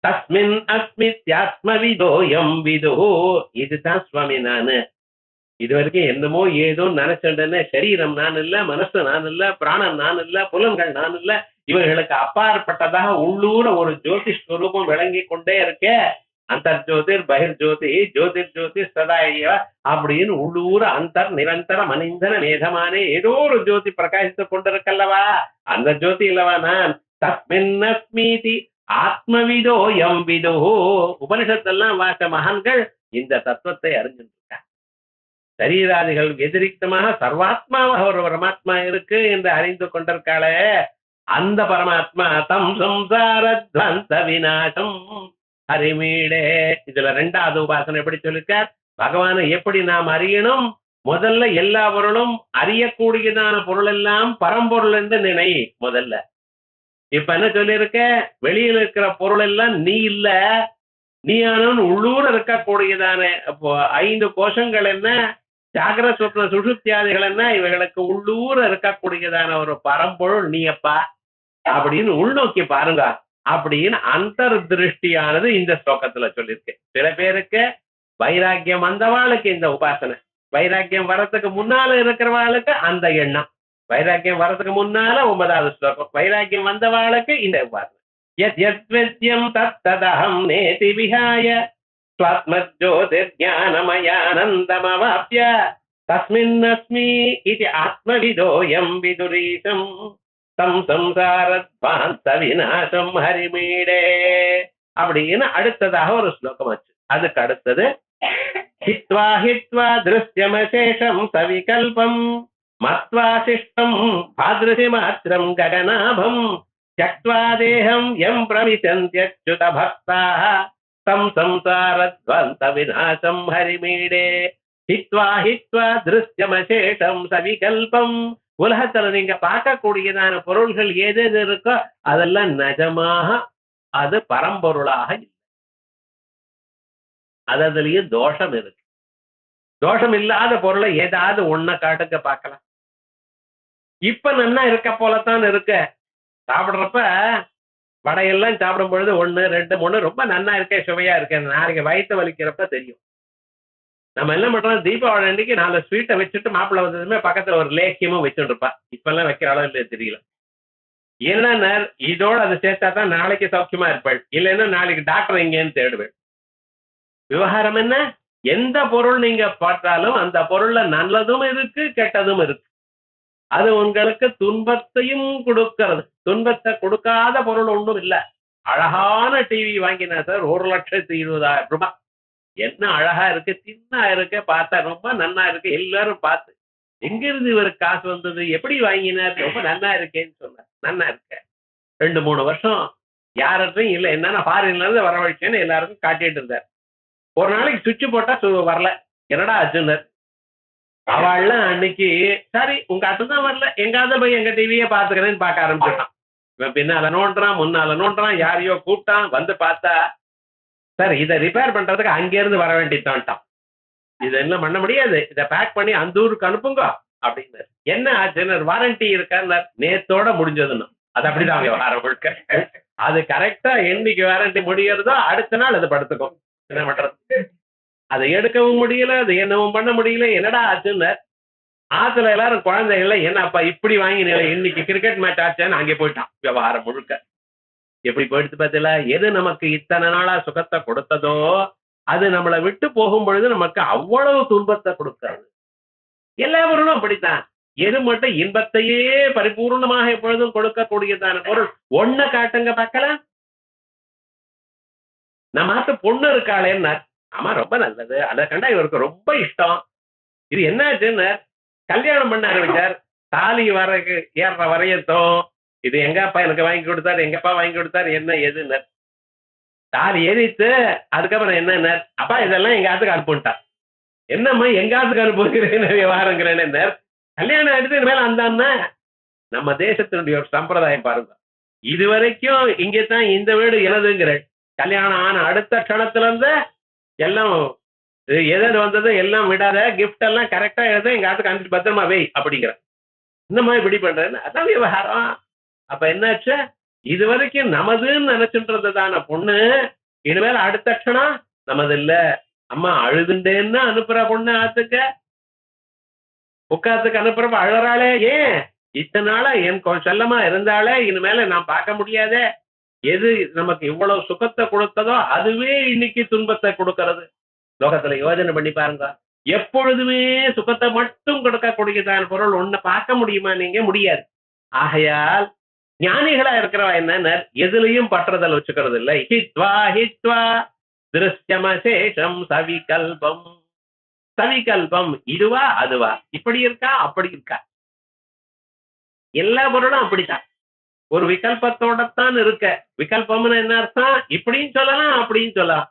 தஸ்மின் அஸ்மித்யாத்மவிதோயம் விதோ. இதுதான் சுவாமி நானு. இது வரைக்கும் என்னமோ ஏதோ நினைச்சிட்டேன்னு, சரீரம் நான் இல்ல, மனசு நான் இல்ல, பிராணன் நான் இல்ல, புலன்கள் நான் இல்ல, இவர்களுக்கு அப்பாற்பட்டதாக உள்ளூர ஒரு ஜோதி ஸ்வரூபம் விளங்கி கொண்டே இருக்க. அந்தர் ஜோதிர் பகிர் ஜோதி ஜோதிர் ஜோதி சதாய அப்படின்னு உள்ளூர அந்தர் நிரந்தர மனிதன மேதமானே ஏதோ ஒரு ஜோதி பிரகாசித்துக் கொண்டிருக்கல்லவா, அந்த ஜோதி இல்லவா நான். தஸ்மின் அஸ்மீதி ஆத்மவிதோ எம் விதோ. உபனிஷத்தெல்லாம் வாச மகான்கள் இந்த தத்துவத்தை அறிஞ்சிருக்காங்க. சரீராதிகள் எதிரிக்தமாக சர்வாத்மாவாக ஒரு பரமாத்மா இருக்கு என்று அறிந்து கொண்டிருக்காளே, அந்த பரமாத்மா தம் சம்சாரத்வந்த விநாசம் அறிமீடே. இதுல 2வது உபாசனை எப்படி சொல்லிருக்கார்? பகவானை எப்படி நாம் அறியணும்? முதல்ல எல்லா பொருளும் அறியக்கூடியதான பொருள் எல்லாம் பரம்பொருள் என்று நினை முதல்ல. இப்ப என்ன சொல்லியிருக்க? வெளியில இருக்கிற பொருள் எல்லாம் நீ இல்ல, நீ ஆனவன் உள்ளூர இருக்கக்கூடியதான 5 கோஷங்கள் என்ன, ஜாகிர சொப்ன சுஷுப்தியாதிகள் என்ன, இவைகளுக்கு உள்ளூர இருக்கக்கூடியதான ஒரு பரம்பொருள் நீயப்பா அப்படின்னு உள்நோக்கி பாருங்க அப்படின்னு அந்தர் திருஷ்டியானது இந்த ஸ்லோகத்துல சொல்லியிருக்கு. சில பேருக்கு வைராக்கியம் வந்தவாளுக்கு இந்த உபாசனை, வைராக்கியம் வரத்துக்கு முன்னால இருக்கிறவாளுக்கு அந்த எண்ணம், வைராக்கியம் வரதுக்கு முன்னால 9வது ஸ்லோகம், வைராக்கியம் வந்தவாளுக்கு இந்த உபாசனை. யத்யத்வத்யம் தத்ததஹம் நேதி விஹாய ஸ்வாத்மஜ்யோதிர்ஞானமயானந்தமவாப்ய தஸ்மின்னஸ்மி இதி ஆத்மவிதோயம் விதுரீஷம் தம் சம்சாரத்வாந்த விநாசம் ஹரிமீடே அப்படின்னு அடுத்ததாக ஒரு ஸ்லோகம் ஆச்சு. அதுக்கு அடுத்தது ஹித்வா ஹித்வா திருஷ்யமசேஷம் சவிகல்பம் மத்வா சிஷ்டம் பாத்ருசி மாத்திரம் ககனாபம் த்யக்த்வா தேஹம் யம் பிரவிசந்த்யச்யுத பக்தாः தம் சம்சாரத்வந்த விநாசம் ஹரிமீடே. ஹித்வா ஹித்வா திருஷ்யமசேஷம் சவிகல்பம், உலகத்துல நீங்க பார்க்கக்கூடியதான பொருள்கள் எது எது இருக்கோ அதெல்லாம் நிஜமாக அது பரம்பொருளாக இல்லை. அதுலயே தோஷம் இருக்கு. தோஷம் இல்லாத பொருளை ஏதாவது ஒன்ன காட்டுக்க பார்க்கலாம். இப்ப நன்னா இருக்க போலத்தான் இருக்க. சாப்பிடுறப்ப வடையெல்லாம் சாப்பிடும் பொழுது 1, 2, 3 ரொம்ப நன்னா இருக்கே, சுவையா இருக்கேன். நாளைக்கு வயிற்று வலிக்கிறப்ப தெரியும். நம்ம என்ன பண்றோம், தீபாவளி அன்னைக்கு 4 ஸ்வீட்டை வச்சுட்டு மாப்பிள்ளை வந்ததுமே பக்கத்துல ஒரு லேக்கியமும் வச்சுட்டு இருப்பா. இப்ப எல்லாம் வைக்கிற அளவு இல்லையே தெரியல. என்னன்னா இதோட அதை சேர்த்தா தான் நாளைக்கு சௌக்கியமா இருப்பாள், இல்லைன்னா நாளைக்கு டாக்டர் எங்கேன்னு தேடுவேன். விவகாரம் என்ன, எந்த பொருள் நீங்க பார்த்தாலும் அந்த பொருள்ல நல்லதும் இருக்கு கெட்டதும் இருக்கு. அது உங்களுக்கு துன்பத்தையும் கொடுக்கிறது. துன்பத்தை கொடுக்காத பொருள் ஒன்றும் இல்லை. அழகான டிவி வாங்கினா சார் 1,20,000 ரூபாய். என்ன அழகா இருக்கு, சின்ன இருக்கு, பார்த்தா ரொம்ப நன்னா இருக்கு. எல்லாரும் பார்த்து எங்கிருந்து இவருக்கு காசு வந்தது, எப்படி வாங்கினார், ரொம்ப நன்னா இருக்கேன்னு சொன்னார். நன்னா இருக்க 2-3 வருஷம் யார்ட்டையும் இல்லை, என்னன்னா ஃபாரின்ல இருந்து வரவழைச்சேன்னு எல்லாருக்கும் காட்டிட்டு இருந்தார். ஒரு நாளைக்கு சுவிட்ச் போட்டா வரல. என்னடா ஆச்சுன்னார். அவள்லாம் அன்னைக்கு சரி உங்க அட்டம் வரல, எங்காவது போய் எங்க டிவியே பாத்துக்கிறேன்னு பார்க்க ஆரம்பிச்சுட்டான். இவன் பின்னால நோண்டுறான், முன்னால நோண்டுறான், யாரையோ கூப்பிட்டான். வந்து பார்த்தா சார் இதை ரிப்பேர் பண்றதுக்கு அங்கிருந்து வர வேண்டியதான்ட்டான். இது என்ன பண்ண முடியாது, இதை பேக் பண்ணி அந்த ஊருக்கு அனுப்புங்க அப்படின்னு. என்ன ஆச்சுன்னு, வாரண்டி இருக்கான்னு. நேத்தோட முடிஞ்சதுன்னு. அது அப்படிதான் விவகாரம் முழுக்க. அது கரெக்டா என்னைக்கு வாரண்டி முடியறதோ அடுத்த நாள் அது படுத்துக்கும். என்ன பண்றது, அதை எடுக்கவும் முடியல, அது என்னவும் பண்ண முடியல. என்னடா ஆச்சுன்னு ஆத்துல எல்லாரும் குழந்தைகள என்னப்பா இப்படி வாங்கின, இன்னைக்கு கிரிக்கெட் மேட்ச் ஆச்சான்னு அங்கே போயிட்டான். விவகாரம் முழுக்க எப்படி போயிடுத்து பார்த்தல. எது நமக்கு இத்தனை நாளா சுகத்தை கொடுத்ததோ அது நம்மளை விட்டு போகும் பொழுது நமக்கு அவ்வளவு துன்பத்தை கொடுக்கிறது. எல்லா பொருளும் அப்படித்தான். எது மட்டும் இன்பத்தையே பரிபூர்ணமாக எப்பொழுதும் கொடுக்கக்கூடியதான பொருள் ஒன்ன காட்டுங்க பார்க்கலாம். நம்ம பொண்ணு இருக்காளேன்னா, ஆமா ரொம்ப நல்லது, அதை கண்டா இவருக்கு ரொம்ப இஷ்டம். இது என்னாச்சுன்னு கல்யாணம் பண்ண ஆரம்பிச்சார். தாலி ஏற வரையத்தோம் இது எங்க அப்பா எனக்கு வாங்கி கொடுத்தாரு, எங்க அப்பா வாங்கி கொடுத்தாரு, என்ன எதுன்னு தாலி ஏறித்து. அதுக்கப்புறம் என்ன, அப்பா இதெல்லாம் எங்க ஆத்துக்கு அனுப்புட்டார். என்னம்மா எங்க ஆத்துக்கு அனுப்புகிறேன்னு விவகாரங்கிறேன்னு. கல்யாணம் எடுத்து மேல அந்த நம்ம தேசத்தினுடைய ஒரு சம்பிரதாயம் பாருங்க. இது வரைக்கும் இங்கதான் இந்த வீடு எனதுங்கிற, கல்யாணம் ஆன அடுத்த க்ஷணத்துல இருந்து எல்லாம் எது வந்தது எல்லாம் விடாத, கிஃப்ட் எல்லாம் கரெக்டா எழுத எங்க ஆத்துக்கு அனுப்பிச்சு பத்திரமா வை அப்படிங்கிற. இந்த மாதிரி இப்படி பண்றேன்னு அதான் விவகாரம். அப்ப என்னாச்சு, இது வரைக்கும் நமதுன்னு நினைச்சுட்டு இருந்ததான பொண்ணு இனிமேல் அடுத்த க்ஷணம் நமது இல்ல. அம்மா அழுதுண்டேன்னு அனுப்புற பொண்ணு ஆத்துக்க, உட்காத்துக்கு அனுப்புறப்ப அழுறாளே, ஏன் இத்தனை நாளா என் செல்லமா இருந்தாலே இனிமேல நான் பார்க்க முடியாத. எது நமக்கு இவ்வளவு சுகத்தை கொடுத்ததோ அதுவே இன்னைக்கு துன்பத்தை கொடுக்கிறது. லோகத்துல யோஜனை பண்ணி பாருங்க. எப்பொழுதுமே சுகத்தை மட்டும் கொடுக்கக்கூடியதான பொருள் ஒண்ணு பார்க்க முடியுமா, நீங்க முடியாது. ஆகையால் ஞானிகளா இருக்கிறவா என்ன எதுலையும் பற்றுதல் வச்சுக்கிறது இல்லை. ஹித்வா ஹித்வா திருஷ்யமசேஷம் சவிகல்பம். சவிகல்பம் இதுவா அதுவா, இப்படி இருக்கா அப்படி இருக்கா, எல்லா பொருளும் அப்படித்தான் ஒரு விகல்பத்தோடத்தான் இருக்க. விகல்பம்னு என்ன அர்த்தம், இப்படின்னு சொல்லலாம் அப்படின்னு சொல்லலாம்.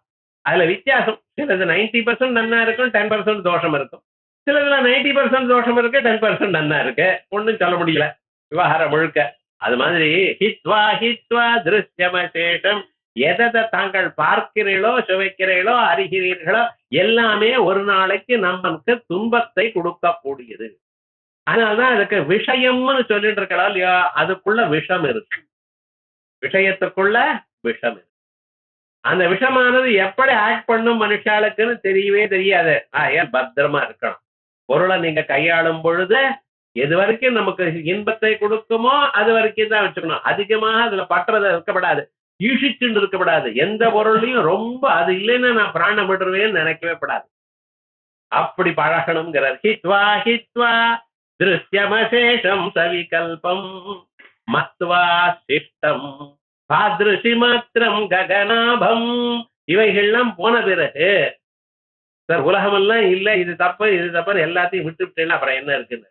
அதுல வித்தியாசம். சிலது 90% நன்னா இருக்கும், 10% தோஷம் இருக்கும். சிலதுல 90% தோஷம் இருக்கு, 10% நன்னா இருக்கு. ஒன்னும் சொல்ல முடியல விவகாரம் முழுக்க. அது மாதிரி ஹித்வா ஹித்வா திருஷ்யமசேஷம், எதை தாங்கள் பார்க்கிறீர்களோ சுவைக்கிறீர்களோ அறிகிறீர்களோ எல்லாமே ஒரு நாளைக்கு நமக்கு துன்பத்தை கொடுக்கக்கூடியது. அதனால்தான் அதுக்கு விஷயம்னு சொல்லிட்டு இருக்கலாம் இல்லையா, அதுக்குள்ள விஷம் இருக்கு. விஷயத்துக்குள்ள விஷம் இருக்கு. அந்த விஷமானது எப்படி ஆக்ட் பண்ணும் மனுஷாளுக்குன்னு தெரியவே தெரியாது. ஏன் பத்திரமா இருக்கணும். பொருளை நீங்க கையாளும் பொழுது எது வரைக்கும் நமக்கு இன்பத்தை கொடுக்குமோ அது வரைக்கும் தான் வச்சுக்கணும். அதிகமாக அதுல பற்றதை இருக்கப்படாது. ஈஷிச்சுட்டு இருக்கப்படாது. எந்த பொருளையும் ரொம்ப அது இல்லைன்னா நான் பிராணம் விடுறவேன்னு நினைக்கவே படாது. அப்படி பழகணுங்கிறார். ஹித்வா ஹித்வா திருஷ்யமசேஷம் சவிகல்பம் மத்வா சிஷ்டம் பாத்ருஷி மாத்திரம் ககனாபம். இவைகள்லாம் போன பிறகு சார் உலகமெல்லாம் இல்ல, இது தப்பு இது தப்புன்னு எல்லாத்தையும் விட்டுவிட்டேன்னா அப்புறம் என்ன இருக்குன்னு.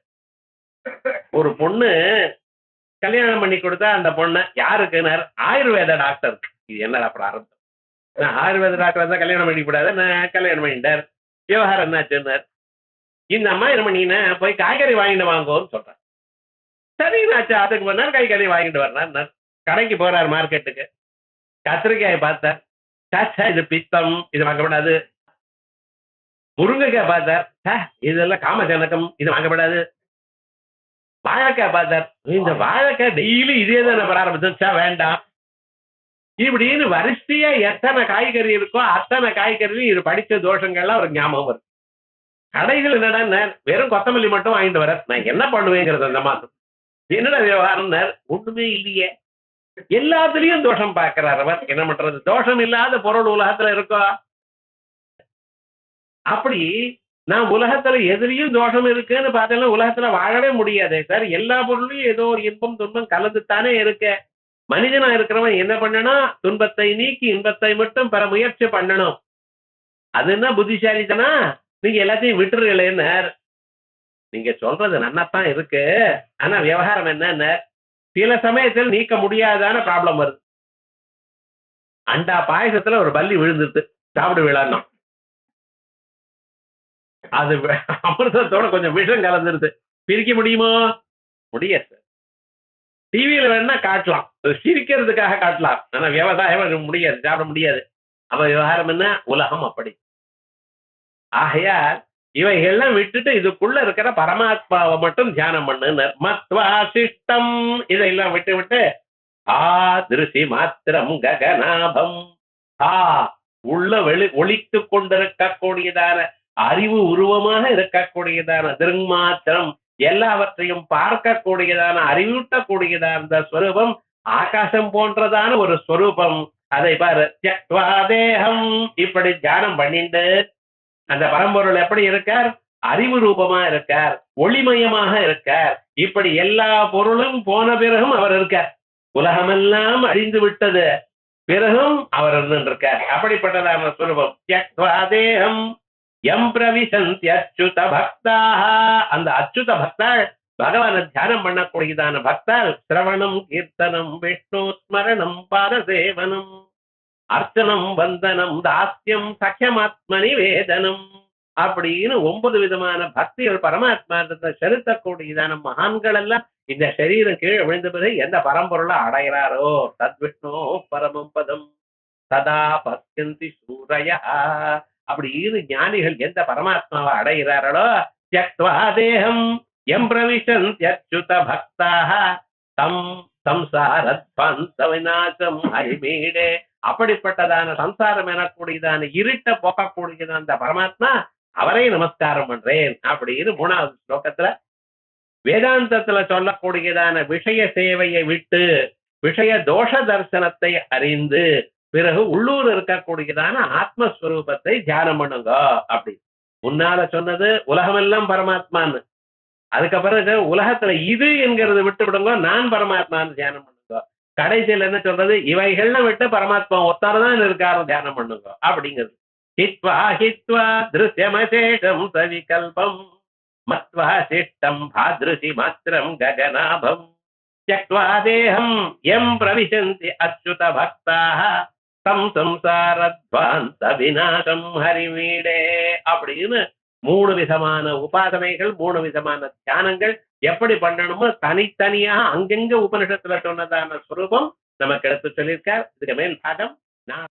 ஒரு பொண்ணு கல்யாணம் பண்ணி கொடுத்தா அந்த பொண்ணை யாருக்குனார்? ஆயுர்வேத டாக்டருக்கு. இது என்னடா பிராரம்பம்? நான் ஆயுர்வேத டாக்டர் தான் கல்யாணம் பண்ணிக்கூடாது, நான் கல்யாணம் பண்ணிட்டார். விவகாரம் என்னாச்சுன்னார், இந்த அம்மா என்ன பண்ணினா போய் காய்கறி வாங்கிட்டு வாங்கோன்னு சொல்றேன். சரினாச்சு, அதுக்கு முன்னாடி காய்கறி வாங்கிட்டு வர்றார். கடைக்கு போறாரு மார்க்கெட்டுக்கு. கத்திரிக்காய் பார்த்தார், சாச்சா இது பித்தம், இது வாங்கப்படாது. முருங்கைக்காய் பார்த்தார், இதெல்லாம் காமஜனகம், இது வாங்கப்படாது. வாழைக்காய் பார்த்தார், இந்த வாழைக்காய் டெய்லி இதே தானே ஆரம்பிச்சா வேண்டாம். இப்படின்னு வரிசையா எத்தனை காய்கறி இருக்கோ அத்தனை காய்கறிலையும் இது படிச்ச தோஷங்கள்லாம் ஒரு ஞாபகம் வருது. கடைகள் என்னடா வெறும் கொத்தமல்லி மட்டும் வாங்கிட்டு வர, நான் என்ன பண்ணுவேங்கிறது அந்த மாசம். என்னடா விவகாரம்? ஒண்ணுமே இல்லையே, எல்லாத்துலயும் தோஷம் பார்க்கிறார் அவர். என்ன பண்றது? தோஷம் இல்லாத பொருள் உலகத்துல இருக்கோ? அப்படி நான் உலகத்துல எதிரியும் தோஷம் இருக்குன்னு பார்த்தேன்னா உலகத்துல வாழவே முடியாது சார். எல்லா பொருளையும் ஏதோ ஒரு இன்பம் துன்பம் கலந்துத்தானே இருக்க. மனிதனா இருக்கிறவன் என்ன பண்ணணும்? துன்பத்தை நீக்கி இன்பத்தை மட்டும் பெற முயற்சி பண்ணணும். அது என்ன புத்திசாலித்தனா? நீங்க எல்லாத்தையும் விட்டுருங்களேன்னு. நீங்க சொல்றது நன்னாத்தான் இருக்கு, ஆனா விவகாரம் என்ன, சில சமயத்தில் நீக்க முடியாதான ப்ராப்ளம் வருது. அண்டா பாயசத்துல ஒரு பல்லி விழுந்துருது, சாப்பிடு விழான்னா அது அமிர்தத்தோட கொஞ்சம் விஷம் கலந்துருது, பிரிக்க முடியுமோ? முடியாது. டிவியில வேணா காட்டலாம், சிரிக்கிறதுக்காக காட்டலாம், ஆனா விவசாயம் முடியாது, சாப்பிட முடியாது. அப்ப விவகாரம் என்ன? உலகம் அப்படி. ஆகையால் இவைகள்லாம் விட்டுட்டு இதுக்குள்ள இருக்கிற பரமாத்மாவை மட்டும் தியானம் பண்ணு. மத்வா சிஷ்டம், இதையெல்லாம் விட்டு விட்டு திருசி மாத்திரம் ககனாபம், உள்ள ஒளித்து கொண்டிருக்கக்கூடியதான அறிவு உருவமாக இருக்கக்கூடியதான திருமாத்திரம், எல்லாவற்றையும் பார்க்கக்கூடியதான அறிவூட்டக்கூடியதான அந்த ஸ்வரூபம் ஆகாசம் போன்றதான ஒரு ஸ்வரூபம். அதை பாரு, தேகம். இப்படி தியானம் பண்ணிட்டு அந்த பரம்பொருள் எப்படி இருக்கார்? அறிவு ரூபமா இருக்கார், ஒளிமயமாக இருக்கார். இப்படி எல்லா பொருளும் போன பிறகும் அவர் இருக்கார். உலகமெல்லாம் அழிந்து விட்டது பிறகும் அவர் இருக்கார். அப்படிப்பட்டதான ஸ்வரூபம். தேகம் எம் பிரவிசந்தி அச்சுத பக்தாக. அந்த அச்சுத பக்தாள், பகவான தியானம் பண்ணக்கூடியதான பக்தாள், சிரவணம் கீர்த்தனம் விஷ்ணு ஸ்மரணம் பாதசேவனம் அர்ச்சனம் வந்தனம் தாஸ்யம் சக்கியமாத்ம நிவேதனம் அப்படின்னு 9 விதமான பக்திகள் பரமாத்மா செலுத்தக்கூடியதான மகான்கள் எல்லாம் இந்த சரீரம் கீழே விழுந்த பிறகு எந்த பரம்பொருளை அடைகிறாரோ தத்விஷ்ணோ பரமம் பதம் சதா பத்யந்தி சூரையா அப்படின்னு ஞானிகள் எந்த பரமாத்மாவை அடைகிறார்களோ த்யக்த்வா தேகம் எம் பிரவிசந்தி அச்சுத பக்தாக தம் சம்சாரத்வந்த விநாசம் ஹரிமீடே. அப்படிப்பட்டதான சம்சாரம் எனக்கூடியதான இருட்ட போக்கக்கூடியதான அந்த பரமாத்மா, அவரை நமஸ்காரம் பண்றேன் அப்படின்னு 3வது ஸ்லோகத்துல வேதாந்தத்துல சொல்லக்கூடியதான விஷய சேவையை விட்டு விஷய தோஷ தரிசனத்தை அறிந்து பிறகு உள்ளூர் இருக்கக்கூடியதான ஆத்மஸ்வரூபத்தை தியானம் பண்ணுங்க. அப்படி முன்னால சொன்னது உலகமெல்லாம் பரமாத்மான்னு, அதுக்கப்புறம் உலகத்துல இது என்கிறத விட்டு விடுங்க, நான் பரமாத்மான்னு தியானம் பண்ணுங்க. கடைசியில் என்ன சொல்றது? இவைகள்லாம் விட்டு பரமாத்மா ஒத்தாரதான் இருக்காரு, தியானம் பண்ணுங்க அப்படிங்கிறது. ஹித்வா ஹித்வா திருஷ்யமசேஷம் சவிகல்பம் மத்வா சிஷ்டம் பாத்ருஷி மாத்திரம் ககனாபம் த்யக்த்வா தேகம் எம் பிரவிசந்தி அச்சுத பக்தாக தம் சம்சாரத்வாந்த விநாசம் ஹரிமீடே அப்படின்னு 3 விதமான உபாசனைகள், 3 விதமான தியானங்கள் எப்படி பண்ணணுமோ தனித்தனியா அங்கெங்க உபனிஷத்துல சொன்னதான ஸ்வரூபம் நமக்கு எடுத்து சொல்லியிருக்கார். இதுக்கு மேல் பாகம் நான்